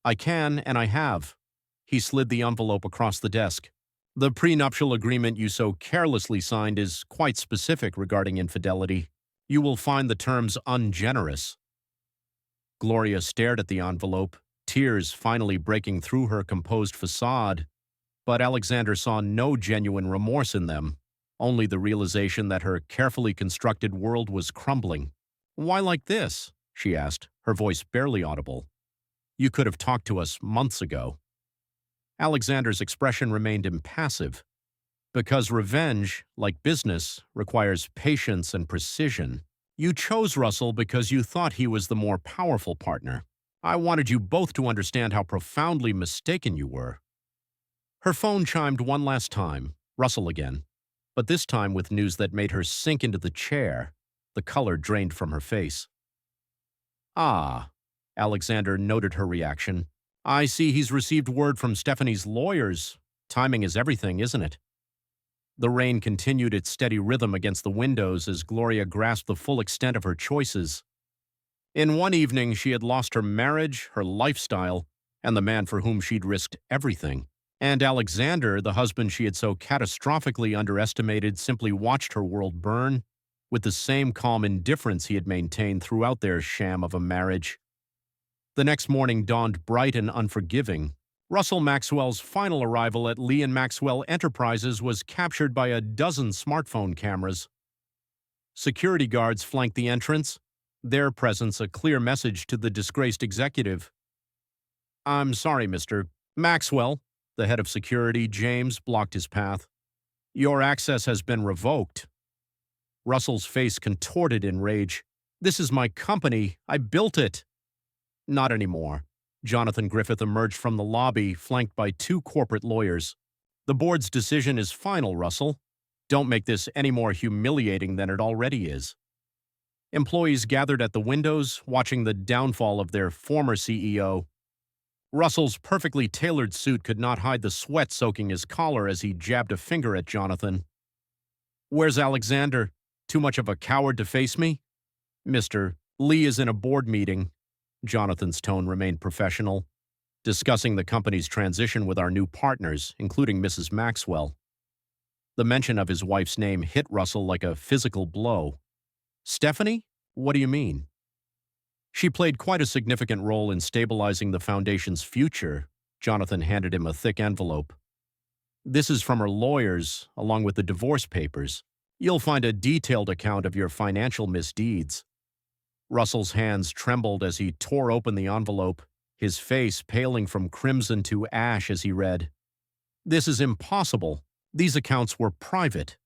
I can, and I have. He slid the envelope across the desk. The prenuptial agreement you so carelessly signed is quite specific regarding infidelity. You will find the terms ungenerous. Gloria stared at the envelope, tears finally breaking through her composed facade. But Alexander saw no genuine remorse in them, only the realization that her carefully constructed world was crumbling. Why like this? She asked, her voice barely audible. You could have talked to us months ago. Alexander's expression remained impassive. Because revenge, like business, requires patience and precision. You chose Russell because you thought he was the more powerful partner. I wanted you both to understand how profoundly mistaken you were. Her phone chimed one last time, Russell again, but this time with news that made her sink into the chair. The color drained from her face. Ah, Alexander noted her reaction. I see he's received word from Stephanie's lawyers. Timing is everything, isn't it? The rain continued its steady rhythm against the windows as Gloria grasped the full extent of her choices. In one evening, she had lost her marriage, her lifestyle, and the man for whom she'd risked everything. And Alexander, the husband she had so catastrophically underestimated, simply watched her world burn with the same calm indifference he had maintained throughout their sham of a marriage. The next morning dawned bright and unforgiving. Russell Maxwell's final arrival at Lee and Maxwell Enterprises was captured by a dozen smartphone cameras. Security guards flanked the entrance, their presence a clear message to the disgraced executive. "I'm sorry, Mr. Maxwell," the head of security, James, blocked his path. "Your access has been revoked." Russell's face contorted in rage. "This is my company. I built it." "Not anymore." Jonathan Griffith emerged from the lobby, flanked by two corporate lawyers. "The board's decision is final, Russell. Don't make this any more humiliating than it already is." Employees gathered at the windows, watching the downfall of their former CEO. Russell's perfectly tailored suit could not hide the sweat soaking his collar as he jabbed a finger at Jonathan. "Where's Alexander? Too much of a coward to face me?" "Mr. Lee is in a board meeting." Jonathan's tone remained professional, "discussing the company's transition with our new partners, including Mrs. Maxwell." The mention of his wife's name hit Russell like a physical blow. "Stephanie? What do you mean?" "She played quite a significant role in stabilizing the foundation's future." Jonathan handed him a thick envelope. "This is from her lawyers, along with the divorce papers. You'll find a detailed account of your financial misdeeds." Russell's hands trembled as he tore open the envelope, his face paling from crimson to ash as he read, "This is impossible. These accounts were private."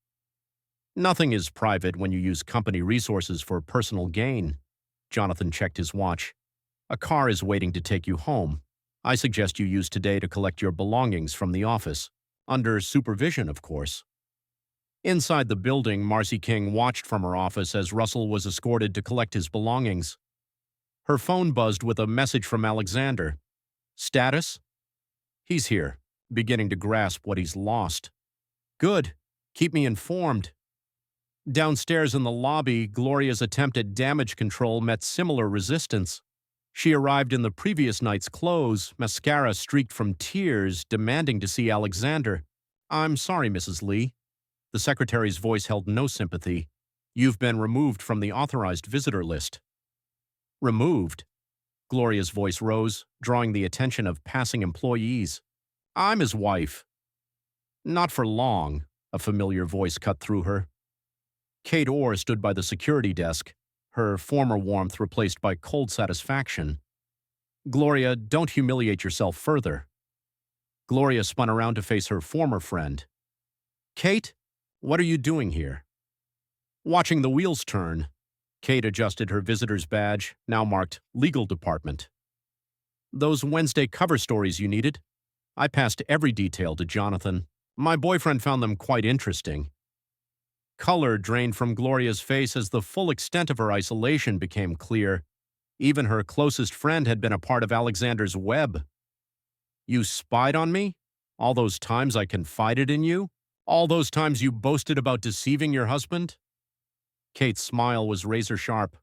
"Nothing is private when you use company resources for personal gain." Jonathan checked his watch. "A car is waiting to take you home. I suggest you use today to collect your belongings from the office. Under supervision, of course." Inside the building, Marcy King watched from her office as Russell was escorted to collect his belongings. Her phone buzzed with a message from Alexander. "Status?" "He's here," beginning to grasp what he's lost. "Good. Keep me informed." Downstairs in the lobby, Gloria's attempt at damage control met similar resistance. She arrived in the previous night's clothes, mascara streaked from tears, demanding to see Alexander. "I'm sorry, Mrs. Lee." The secretary's voice held no sympathy. "You've been removed from the authorized visitor list." "Removed?" Gloria's voice rose, drawing the attention of passing employees. "I'm his wife." "Not for long," a familiar voice cut through her. Kate Orr stood by the security desk, her former warmth replaced by cold satisfaction. "Gloria, don't humiliate yourself further." Gloria spun around to face her former friend. "Kate? What are you doing here?" "Watching the wheels turn." Kate adjusted her visitor's badge, now marked Legal Department. "Those Wednesday cover stories you needed? I passed every detail to Jonathan. My boyfriend found them quite interesting." Color drained from Gloria's face as the full extent of her isolation became clear. Even her closest friend had been a part of Alexander's web. "You spied on me? All those times I confided in you? All those times you boasted about deceiving your husband?" Kate's smile was razor-sharp.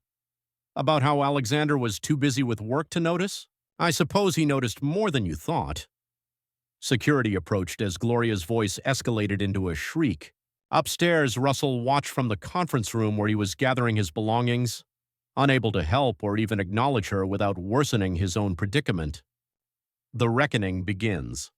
"About how Alexander was too busy with work to notice? I suppose he noticed more than you thought." Security approached as Gloria's voice escalated into a shriek. Upstairs, Russell watched from the conference room where he was gathering his belongings, unable to help or even acknowledge her without worsening his own predicament. The reckoning begins.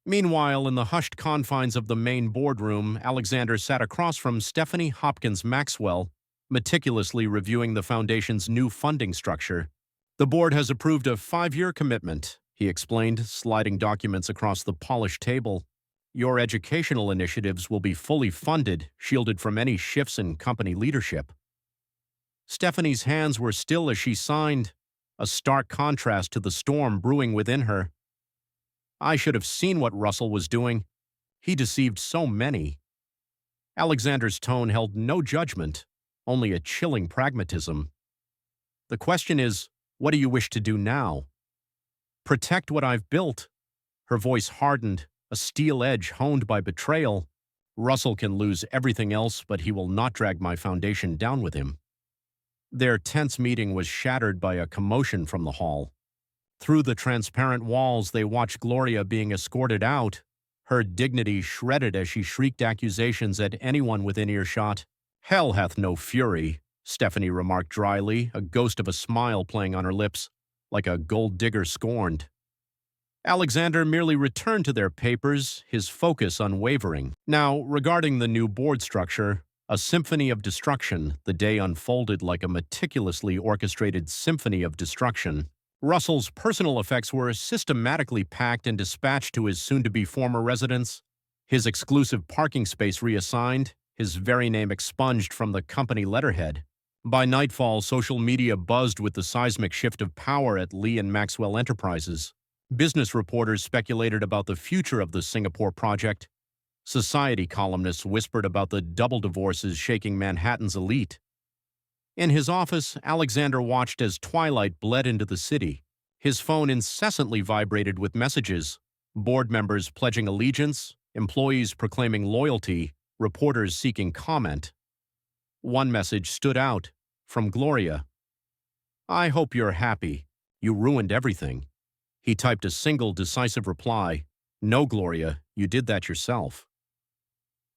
Meanwhile, in the hushed confines of the main boardroom, Alexander sat across from Stephanie Hopkins Maxwell, meticulously reviewing the foundation's new funding structure. "The board has approved a 5-year commitment," he explained, sliding documents across the polished table. "Your educational initiatives will be fully funded, shielded from any shifts in company leadership." Stephanie's hands were still as she signed, a stark contrast to the storm brewing within her. "I should have seen what Russell was doing. He deceived so many." Alexander's tone held no judgment, only a chilling pragmatism. "The question is, what do you wish to do now?" "Protect what I've built." Her voice hardened, a steel edge honed by betrayal. Russell can lose everything else, but he will not drag my foundation down with him. Their tense meeting was shattered by a commotion from the hall. Through the transparent walls, they watched Gloria being escorted out, her dignity shredded as she shrieked accusations at anyone within earshot. "Hell hath no fury," Stephanie remarked dryly, a ghost of a smile playing on her lips, like a gold digger scorned. Alexander merely returned to their papers, his focus unwavering. Now, regarding the new board structure, a symphony of destruction, the day unfolded like a meticulously orchestrated symphony of destruction. Russell's personal effects were systematically packed and dispatched to his soon-to-be former residence, his exclusive parking space reassigned, his very name expunged from the company letterhead. By nightfall, social media buzzed with the seismic shift of power at Lee and Maxwell Enterprises. Business reporters speculated about the future of the Singapore project. Society columnists whispered about the double divorces shaking Manhattan's elite. In his office, Alexander watched as twilight bled into the city. His phone incessantly vibrated with messages, board members pledging allegiance, employees proclaiming loyalty, reporters seeking comment. One message stood out, from Gloria. "I hope you're happy. You ruined everything." He typed a single decisive reply. "No, Gloria, you did that yourself."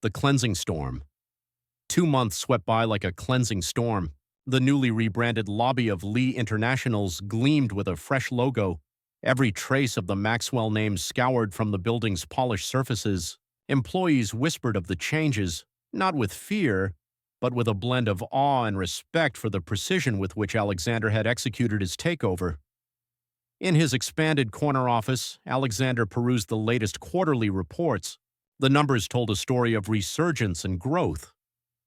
The cleansing storm. 2 months swept by like a cleansing storm. The newly rebranded lobby of Lee Internationals gleamed with a fresh logo, every trace of the Maxwell name scoured from the building's polished surfaces. Employees whispered of the changes, not with fear, but with a blend of awe and respect for the precision with which Alexander had executed his takeover. In his expanded corner office, Alexander perused the latest quarterly reports. The numbers told a story of resurgence and growth.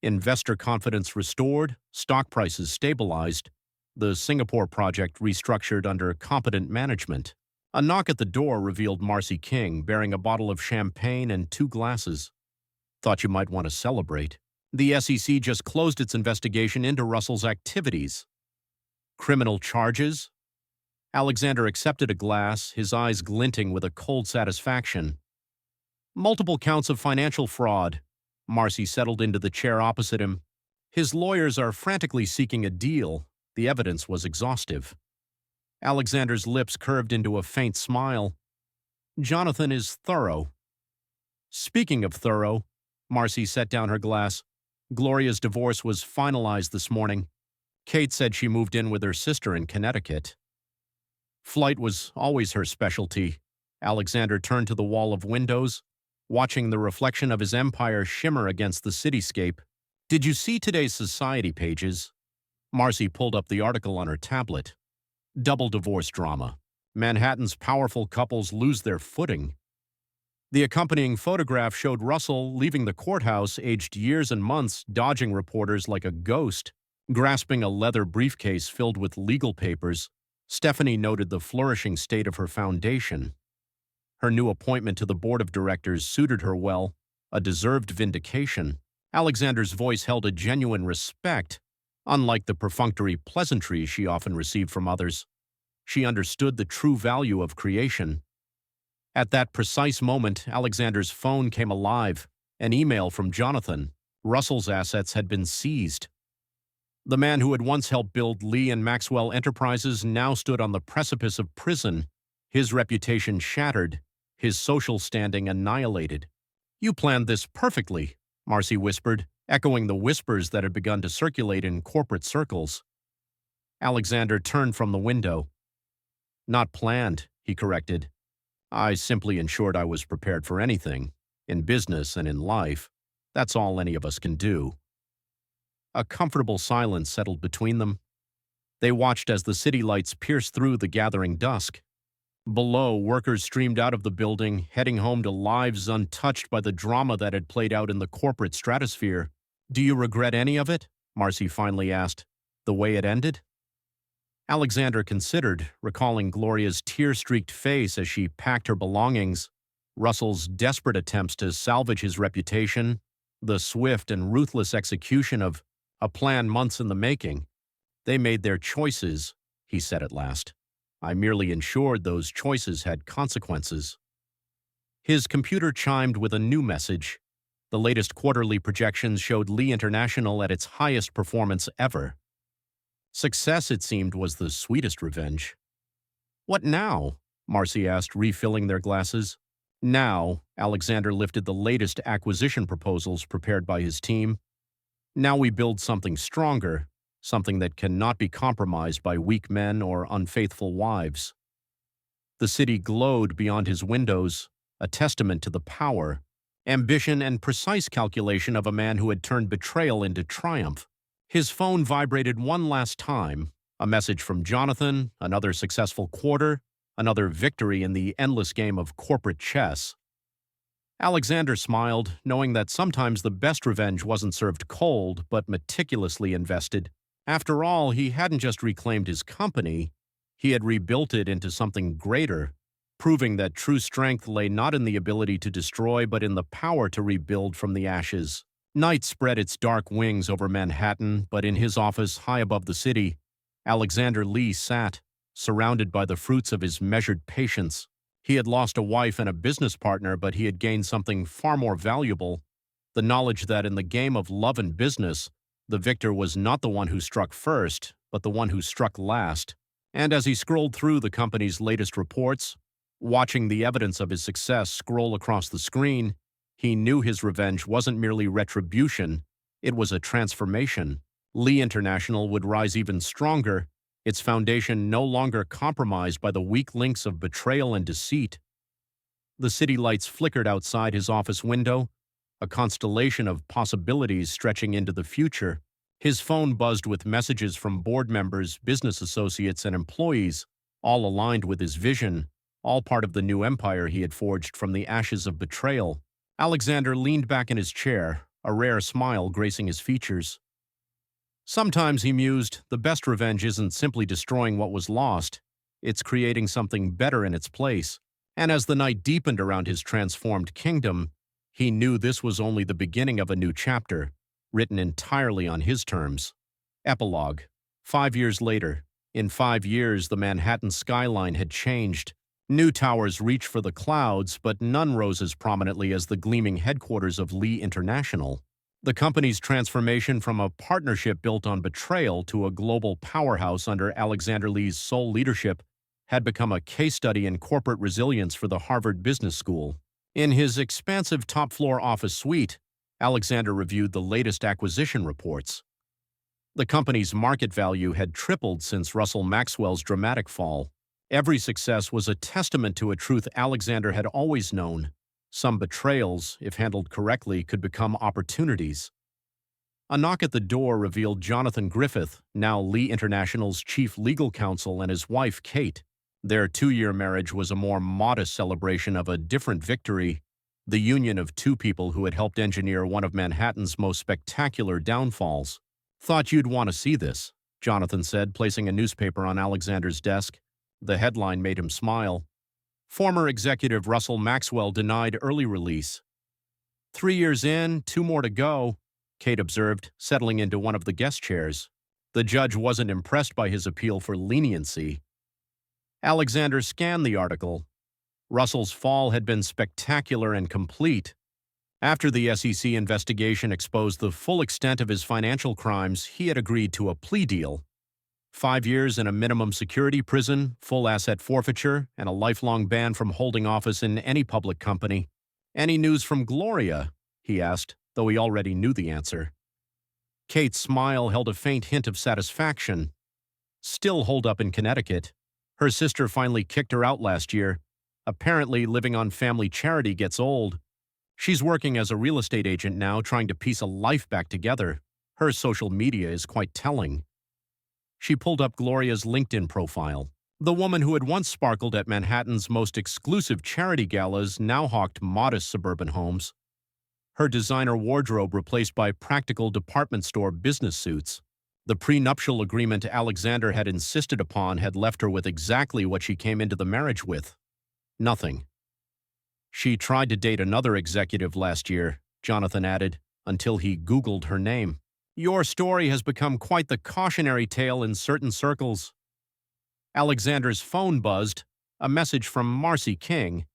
Investor confidence restored, stock prices stabilized, the Singapore project restructured under competent management. A knock at the door revealed Marcy King, bearing a bottle of champagne and 2 glasses. "Thought you might want to celebrate." The SEC just closed its investigation into Russell's activities. "Criminal charges?" Alexander accepted a glass, his eyes glinting with a cold satisfaction. "Multiple counts of financial fraud." Marcy settled into the chair opposite him. "His lawyers are frantically seeking a deal." The evidence was exhaustive. Alexander's lips curved into a faint smile. "Jonathan is thorough." "Speaking of thorough," Marcy set down her glass, "Gloria's divorce was finalized this morning. Kate said she moved in with her sister in Connecticut." Flight was always her specialty. Alexander turned to the wall of windows, watching the reflection of his empire shimmer against the cityscape. "Did you see today's society pages?" Marcy pulled up the article on her tablet. "Double divorce drama. Manhattan's powerful couples lose their footing." The accompanying photograph showed Russell leaving the courthouse, aged years and months, dodging reporters like a ghost, grasping a leather briefcase filled with legal papers. Stephanie noted the flourishing state of her foundation. Her new appointment to the board of directors suited her well, a deserved vindication. Alexander's voice held a genuine respect. Unlike the perfunctory pleasantries she often received from others, she understood the true value of creation. At that precise moment, Alexander's phone came alive, an email from Jonathan. Russell's assets had been seized. The man who had once helped build Lee and Maxwell Enterprises now stood on the precipice of prison, his reputation shattered, his social standing annihilated. "You planned this perfectly," Marcy whispered, echoing the whispers that had begun to circulate in corporate circles. Alexander turned from the window. "Not planned," he corrected. "I simply ensured I was prepared for anything, in business and in life. That's all any of us can do." A comfortable silence settled between them. They watched as the city lights pierced through the gathering dusk. Below, workers streamed out of the building, heading home to lives untouched by the drama that had played out in the corporate stratosphere. "Do you regret any of it?" Marcy finally asked. "The way it ended?" Alexander considered, recalling Gloria's tear-streaked face as she packed her belongings, Russell's desperate attempts to salvage his reputation, the swift and ruthless execution of a plan months in the making. "They made their choices," he said at last. "I merely ensured those choices had consequences." His computer chimed with a new message. The latest quarterly projections showed Lee International at its highest performance ever. Success, it seemed, was the sweetest revenge. "What now?" Marcy asked, refilling their glasses. "Now," Alexander lifted the latest acquisition proposals prepared by his team. "Now we build something stronger, something that cannot be compromised by weak men or unfaithful wives." The city glowed beyond his windows, a testament to the power, ambition, and precise calculation of a man who had turned betrayal into triumph. His phone vibrated one last time, a message from Jonathan, another successful quarter, another victory in the endless game of corporate chess. Alexander smiled, knowing that sometimes the best revenge wasn't served cold, but meticulously invested. After all, he hadn't just reclaimed his company, he had rebuilt it into something greater, proving that true strength lay not in the ability to destroy, but in the power to rebuild from the ashes. Night spread its dark wings over Manhattan, but in his office, high above the city, Alexander Lee sat, surrounded by the fruits of his measured patience. He had lost a wife and a business partner, but he had gained something far more valuable, the knowledge that in the game of love and business, the victor was not the one who struck first, but the one who struck last. And as he scrolled through the company's latest reports, watching the evidence of his success scroll across the screen, he knew his revenge wasn't merely retribution, it was a transformation. Lee International would rise even stronger, its foundation no longer compromised by the weak links of betrayal and deceit. The city lights flickered outside his office window, a constellation of possibilities stretching into the future. His phone buzzed with messages from board members, business associates, and employees, all aligned with his vision, all part of the new empire he had forged from the ashes of betrayal. Alexander leaned back in his chair, a rare smile gracing his features. Sometimes, he mused, the best revenge isn't simply destroying what was lost, it's creating something better in its place. And as the night deepened around his transformed kingdom, he knew this was only the beginning of a new chapter, written entirely on his terms. Epilogue. 5 years later. In 5 years, the Manhattan skyline had changed. New towers reached for the clouds, but none rose as prominently as the gleaming headquarters of Lee International. The company's transformation from a partnership built on betrayal to a global powerhouse under Alexander Lee's sole leadership had become a case study in corporate resilience for the Harvard Business School. In his expansive top-floor office suite, Alexander reviewed the latest acquisition reports. The company's market value had tripled since Russell Maxwell's dramatic fall. Every success was a testament to a truth Alexander had always known. Some betrayals, if handled correctly, could become opportunities. A knock at the door revealed Jonathan Griffith, now Lee International's chief legal counsel, and his wife, Kate. Their 2-year marriage was a more modest celebration of a different victory, the union of two people who had helped engineer one of Manhattan's most spectacular downfalls. "Thought you'd want to see this," Jonathan said, placing a newspaper on Alexander's desk. The headline made him smile. Former executive Russell Maxwell denied early release. 3 years in, 2 more to go, Kate observed, settling into one of the guest chairs. The judge wasn't impressed by his appeal for leniency. Alexander scanned the article. Russell's fall had been spectacular and complete. After the SEC investigation exposed the full extent of his financial crimes, he had agreed to a plea deal. 5 years in a minimum security prison, full asset forfeiture, and a lifelong ban from holding office in any public company. "Any news from Gloria?" he asked, though he already knew the answer. Kate's smile held a faint hint of satisfaction. "Still holed up in Connecticut. Her sister finally kicked her out last year. Apparently, living on family charity gets old. She's working as a real estate agent now, trying to piece a life back together. Her social media is quite telling." She pulled up Gloria's LinkedIn profile. The woman who had once sparkled at Manhattan's most exclusive charity galas now hawked modest suburban homes. Her designer wardrobe replaced by practical department store business suits. The prenuptial agreement Alexander had insisted upon had left her with exactly what she came into the marriage with. Nothing. "She tried to date another executive last year," Jonathan added, until he Googled her name. "Your story has become quite the cautionary tale in certain circles." Alexander's phone buzzed, a message from Marcy King,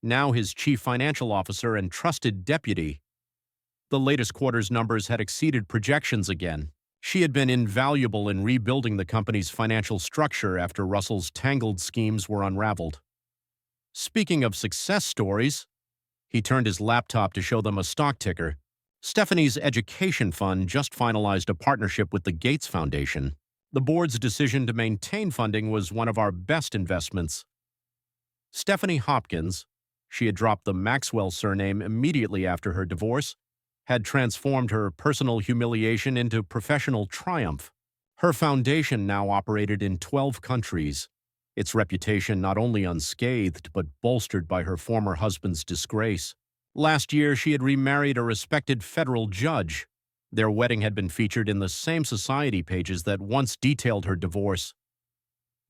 now his chief financial officer and trusted deputy. The latest quarter's numbers had exceeded projections again. She had been invaluable in rebuilding the company's financial structure after Russell's tangled schemes were unraveled. Speaking of success stories, he turned his laptop to show them a stock ticker. Stephanie's education fund just finalized a partnership with the Gates Foundation. The board's decision to maintain funding was one of our best investments. Stephanie Hopkins, she had dropped the Maxwell surname immediately after her divorce, had transformed her personal humiliation into professional triumph. Her foundation now operated in 12 countries, its reputation not only unscathed but bolstered by her former husband's disgrace. Last year, she had remarried a respected federal judge. Their wedding had been featured in the same society pages that once detailed her divorce.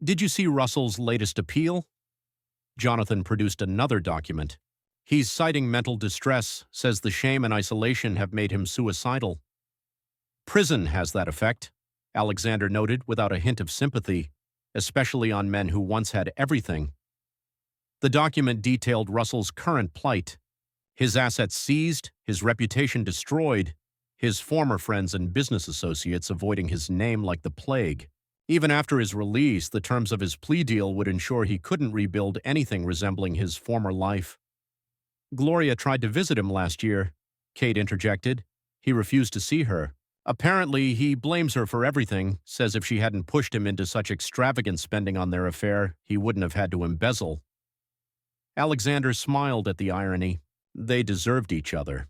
Did you see Russell's latest appeal? Jonathan produced another document. He's citing mental distress, says the shame and isolation have made him suicidal. Prison has that effect, Alexander noted without a hint of sympathy, especially on men who once had everything. The document detailed Russell's current plight. His assets seized, his reputation destroyed, his former friends and business associates avoiding his name like the plague. Even after his release, the terms of his plea deal would ensure he couldn't rebuild anything resembling his former life. Gloria tried to visit him last year, Kate interjected. He refused to see her. Apparently, he blames her for everything, says if she hadn't pushed him into such extravagant spending on their affair, he wouldn't have had to embezzle. Alexander smiled at the irony. They deserved each other.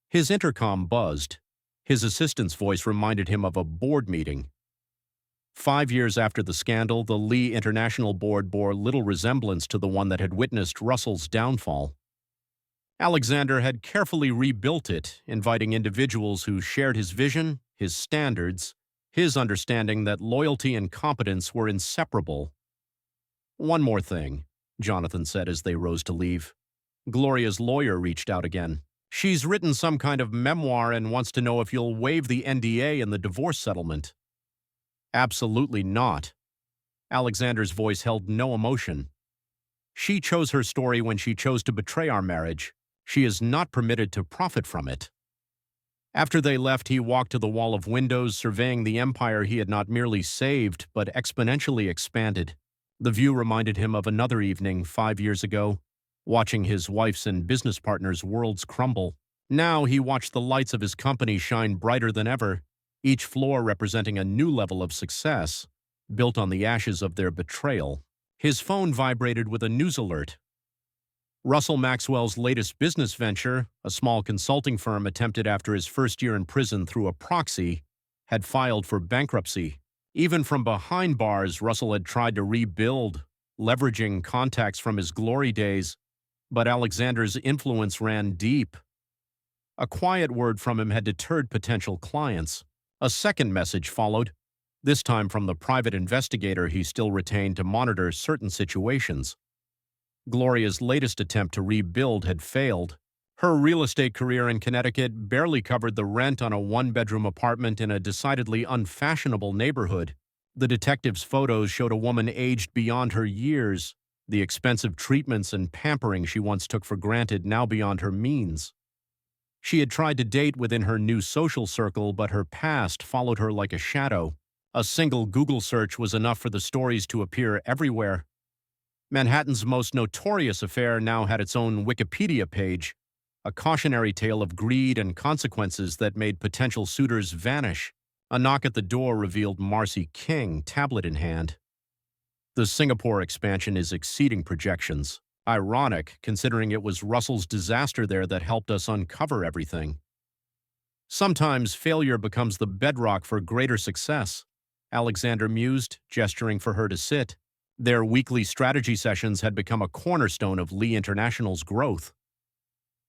His intercom buzzed. His assistant's voice reminded him of a board meeting. 5 years after the scandal, the Lee International Board bore little resemblance to the one that had witnessed Russell's downfall. Alexander had carefully rebuilt it, inviting individuals who shared his vision, his standards, his understanding that loyalty and competence were inseparable. One more thing, Jonathan said as they rose to leave. Gloria's lawyer reached out again. She's written some kind of memoir and wants to know if you'll waive the NDA in the divorce settlement. Absolutely not. Alexander's voice held no emotion. She chose her story when she chose to betray our marriage. She is not permitted to profit from it. After they left, he walked to the wall of windows, surveying the empire he had not merely saved, but exponentially expanded. The view reminded him of another evening 5 years ago, watching his wife's and business partners' worlds crumble. Now he watched the lights of his company shine brighter than ever, each floor representing a new level of success, built on the ashes of their betrayal. His phone vibrated with a news alert. Russell Maxwell's latest business venture, a small consulting firm attempted after his first year in prison through a proxy, had filed for bankruptcy. Even from behind bars, Russell had tried to rebuild, leveraging contacts from his glory days, but Alexander's influence ran deep. A quiet word from him had deterred potential clients. A second message followed, this time from the private investigator he still retained to monitor certain situations. Gloria's latest attempt to rebuild had failed. Her real estate career in Connecticut barely covered the rent on a one-bedroom apartment in a decidedly unfashionable neighborhood. The detective's photos showed a woman aged beyond her years, the expensive treatments and pampering she once took for granted now beyond her means. She had tried to date within her new social circle, but her past followed her like a shadow. A single Google search was enough for the stories to appear everywhere. Manhattan's most notorious affair now had its own Wikipedia page, a cautionary tale of greed and consequences that made potential suitors vanish. A knock at the door revealed Marcy King, tablet in hand. The Singapore expansion is exceeding projections. Ironic, considering it was Russell's disaster there that helped us uncover everything. Sometimes failure becomes the bedrock for greater success, Alexander mused, gesturing for her to sit. Their weekly strategy sessions had become a cornerstone of Lee International's growth.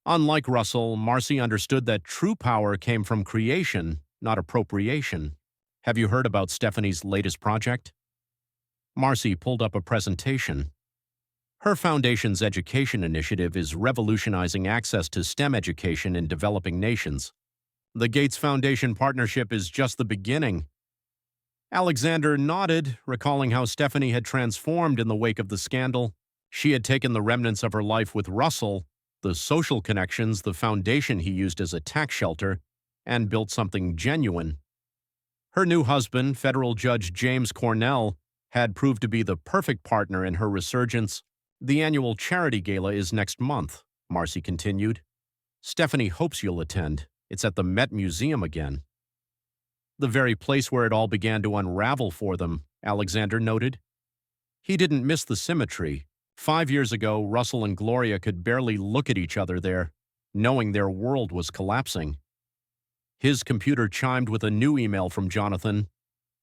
Unlike Russell, Marcy understood that true power came from creation, not appropriation. Have you heard about Stephanie's latest project? Marcy pulled up a presentation. Her foundation's education initiative is revolutionizing access to STEM education in developing nations. The Gates Foundation partnership is just the beginning. Alexander nodded, recalling how Stephanie had transformed in the wake of the scandal. She had taken the remnants of her life with Russell, the social connections, the foundation he used as a tax shelter, and built something genuine. Her new husband, federal judge James Cornell, had proved to be the perfect partner in her resurgence. The annual charity gala is next month, Marcy continued. Stephanie hopes you'll attend. It's at the Met Museum again. The very place where it all began to unravel for them, Alexander noted. He didn't miss the symmetry. 5 years ago, Russell and Gloria could barely look at each other there, knowing their world was collapsing. His computer chimed with a new email from Jonathan.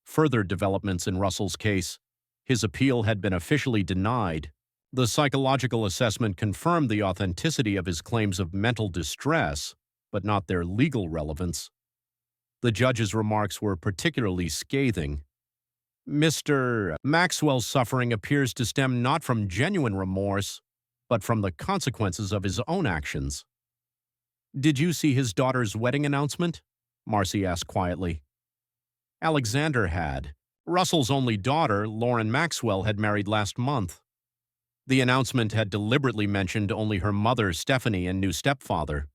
Further developments in Russell's case. His appeal had been officially denied. The psychological assessment confirmed the authenticity of his claims of mental distress, but not their legal relevance. The judge's remarks were particularly scathing. Mr. Maxwell's suffering appears to stem not from genuine remorse, but from the consequences of his own actions. Did you see his daughter's wedding announcement? Marcy asked quietly. Alexander had. Russell's only daughter, Lauren Maxwell, had married last month. The announcement had deliberately mentioned only her mother, Stephanie, and new stepfather.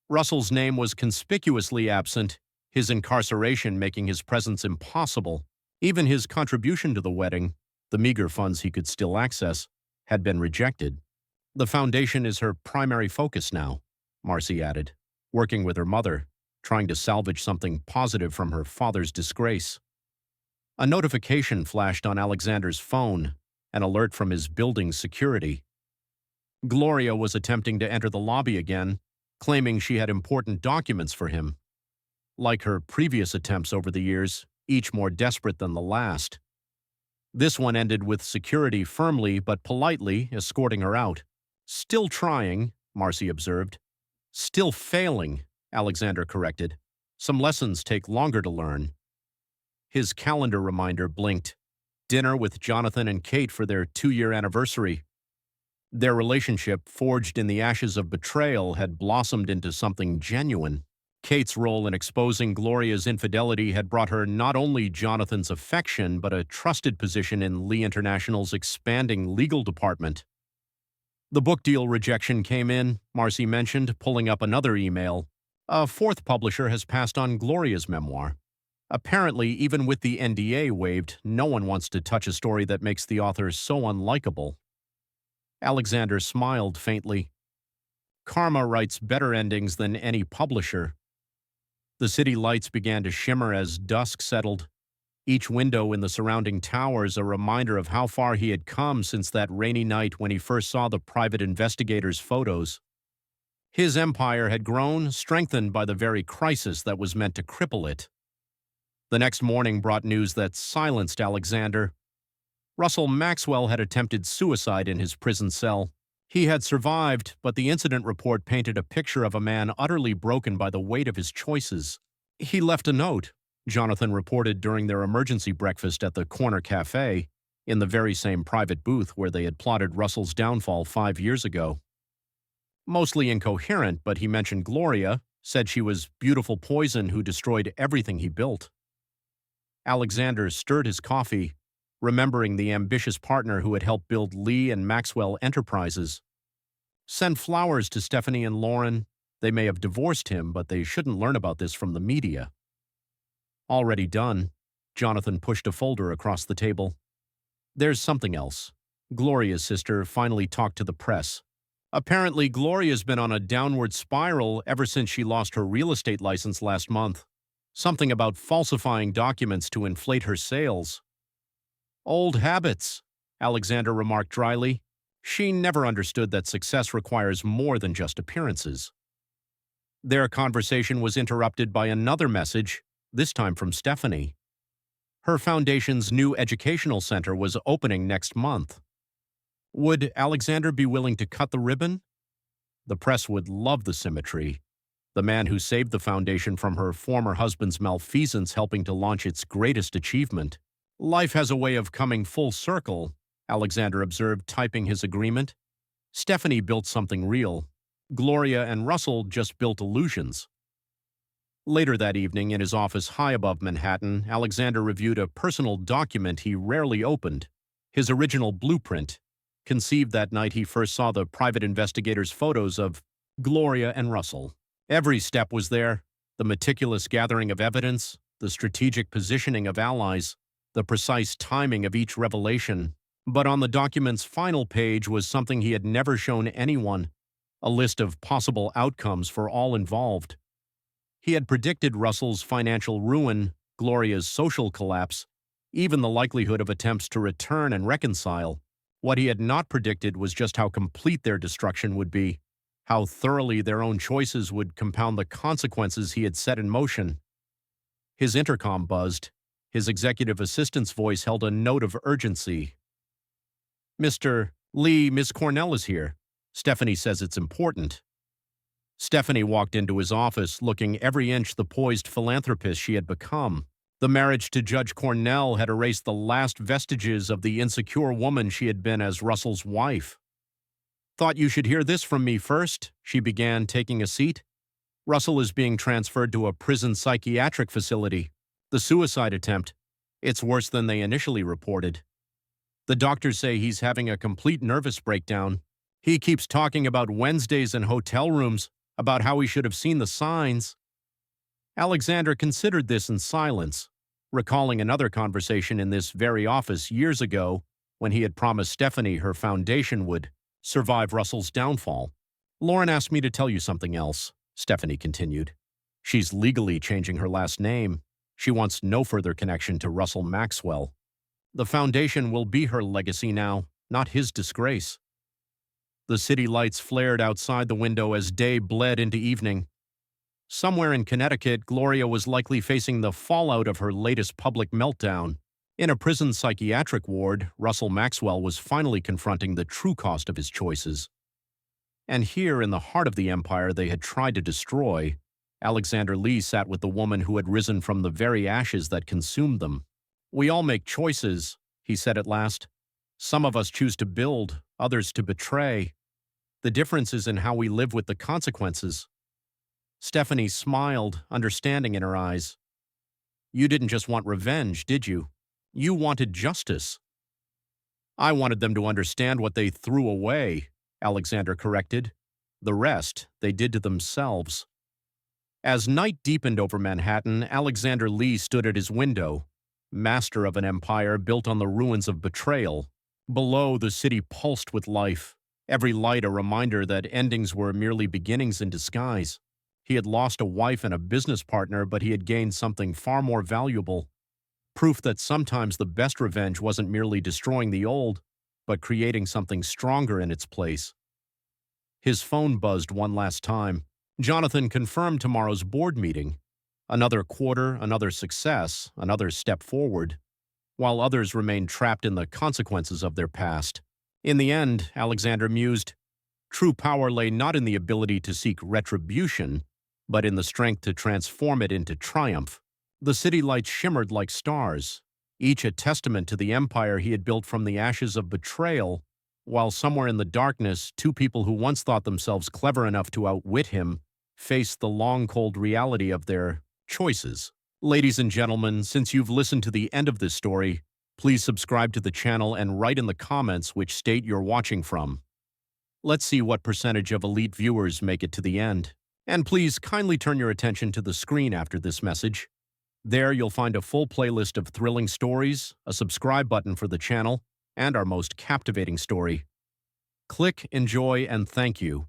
Russell's name was conspicuously absent, his incarceration making his presence impossible. Even his contribution to the wedding, the meager funds he could still access, had been rejected. The foundation is her primary focus now, Marcy added, working with her mother, trying to salvage something positive from her father's disgrace. A notification flashed on Alexander's phone, an alert from his building's security. Gloria was attempting to enter the lobby again, claiming she had important documents for him. Like her previous attempts over the years, each more desperate than the last. This one ended with security firmly but politely escorting her out. Still trying, Marcy observed. Still failing, Alexander corrected. Some lessons take longer to learn. His calendar reminder blinked. Dinner with Jonathan and Kate for their 2-year anniversary. Their relationship, forged in the ashes of betrayal, had blossomed into something genuine. Kate's role in exposing Gloria's infidelity had brought her not only Jonathan's affection, but a trusted position in Lee International's expanding legal department. The book deal rejection came in, Marcy mentioned, pulling up another email. A fourth publisher has passed on Gloria's memoir. Apparently, even with the NDA waived, no one wants to touch a story that makes the author so unlikable. Alexander smiled faintly. Karma writes better endings than any publisher. The city lights began to shimmer as dusk settled. Each window in the surrounding towers a reminder of how far he had come since that rainy night when he first saw the private investigator's photos. His empire had grown, strengthened by the very crisis that was meant to cripple it. The next morning brought news that silenced Alexander. Russell Maxwell had attempted suicide in his prison cell. He had survived, but the incident report painted a picture of a man utterly broken by the weight of his choices. He left a note, Jonathan reported during their emergency breakfast at the corner cafe, in the very same private booth where they had plotted Russell's downfall 5 years ago. Mostly incoherent, but he mentioned Gloria, said she was beautiful poison who destroyed everything he built. Alexander stirred his coffee, remembering the ambitious partner who had helped build Lee and Maxwell Enterprises. Send flowers to Stephanie and Lauren. They may have divorced him, but they shouldn't learn about this from the media. Already done, Jonathan pushed a folder across the table. There's something else. Gloria's sister finally talked to the press. Apparently, Gloria's been on a downward spiral ever since she lost her real estate license last month. Something about falsifying documents to inflate her sales. Old habits, Alexander remarked dryly. She never understood that success requires more than just appearances. Their conversation was interrupted by another message, this time from Stephanie. Her foundation's new educational center was opening next month. Would Alexander be willing to cut the ribbon? The press would love the symmetry. The man who saved the foundation from her former husband's malfeasance helping to launch its greatest achievement. Life has a way of coming full circle, Alexander observed, typing his agreement. Stephanie built something real. Gloria and Russell just built illusions. Later that evening, in his office high above Manhattan, Alexander reviewed a personal document he rarely opened, his original blueprint, conceived that night he first saw the private investigator's photos of Gloria and Russell. Every step was there: the meticulous gathering of evidence, the strategic positioning of allies, the precise timing of each revelation. But on the document's final page was something he had never shown anyone: a list of possible outcomes for all involved. He had predicted Russell's financial ruin, Gloria's social collapse, even the likelihood of attempts to return and reconcile. What he had not predicted was just how complete their destruction would be, how thoroughly their own choices would compound the consequences he had set in motion. His intercom buzzed. His executive assistant's voice held a note of urgency. "Mr. Lee, Miss Cornell is here. Stephanie says it's important." Stephanie walked into his office, looking every inch the poised philanthropist she had become. The marriage to Judge Cornell had erased the last vestiges of the insecure woman she had been as Russell's wife. "Thought you should hear this from me first," she began, taking a seat. "Russell is being transferred to a prison psychiatric facility. The suicide attempt. It's worse than they initially reported. The doctors say he's having a complete nervous breakdown. He keeps talking about Wednesdays and hotel rooms, about how he should have seen the signs." Alexander considered this in silence, recalling another conversation in this very office years ago when he had promised Stephanie her foundation would survive Russell's downfall. "Lauren asked me to tell you something else," Stephanie continued. "She's legally changing her last name. She wants no further connection to Russell Maxwell. The foundation will be her legacy now, not his disgrace." The city lights flared outside the window as day bled into evening. Somewhere in Connecticut, Gloria was likely facing the fallout of her latest public meltdown. In a prison psychiatric ward, Russell Maxwell was finally confronting the true cost of his choices. And here, in the heart of the empire they had tried to destroy, Alexander Lee sat with the woman who had risen from the very ashes that consumed them. "We all make choices," he said at last. "Some of us choose to build, others to betray. The difference is in how we live with the consequences." Stephanie smiled, understanding in her eyes. "You didn't just want revenge, did you? You wanted justice." "I wanted them to understand what they threw away," Alexander corrected. "The rest they did to themselves." As night deepened over Manhattan, Alexander Lee stood at his window, master of an empire built on the ruins of betrayal. Below, the city pulsed with life, every light a reminder that endings were merely beginnings in disguise. He had lost a wife and a business partner, but he had gained something far more valuable: proof that sometimes the best revenge wasn't merely destroying the old, but creating something stronger in its place. His phone buzzed one last time. Jonathan confirmed tomorrow's board meeting. Another quarter, another success, another step forward, while others remained trapped in the consequences of their past. In the end, Alexander mused, true power lay not in the ability to seek retribution, but in the strength to transform it into triumph. The city lights shimmered like stars, each a testament to the empire he had built from the ashes of betrayal, while somewhere in the darkness, two people who once thought themselves clever enough to outwit him faced the long, cold reality of their choices. Ladies and gentlemen, since you've listened to the end of this story, please subscribe to the channel and write in the comments which state you're watching from. Let's see what percentage of elite viewers make it to the end. And please kindly turn your attention to the screen after this message. There you'll find a full playlist of thrilling stories, a subscribe button for the channel, and our most captivating story. Click, enjoy, and thank you.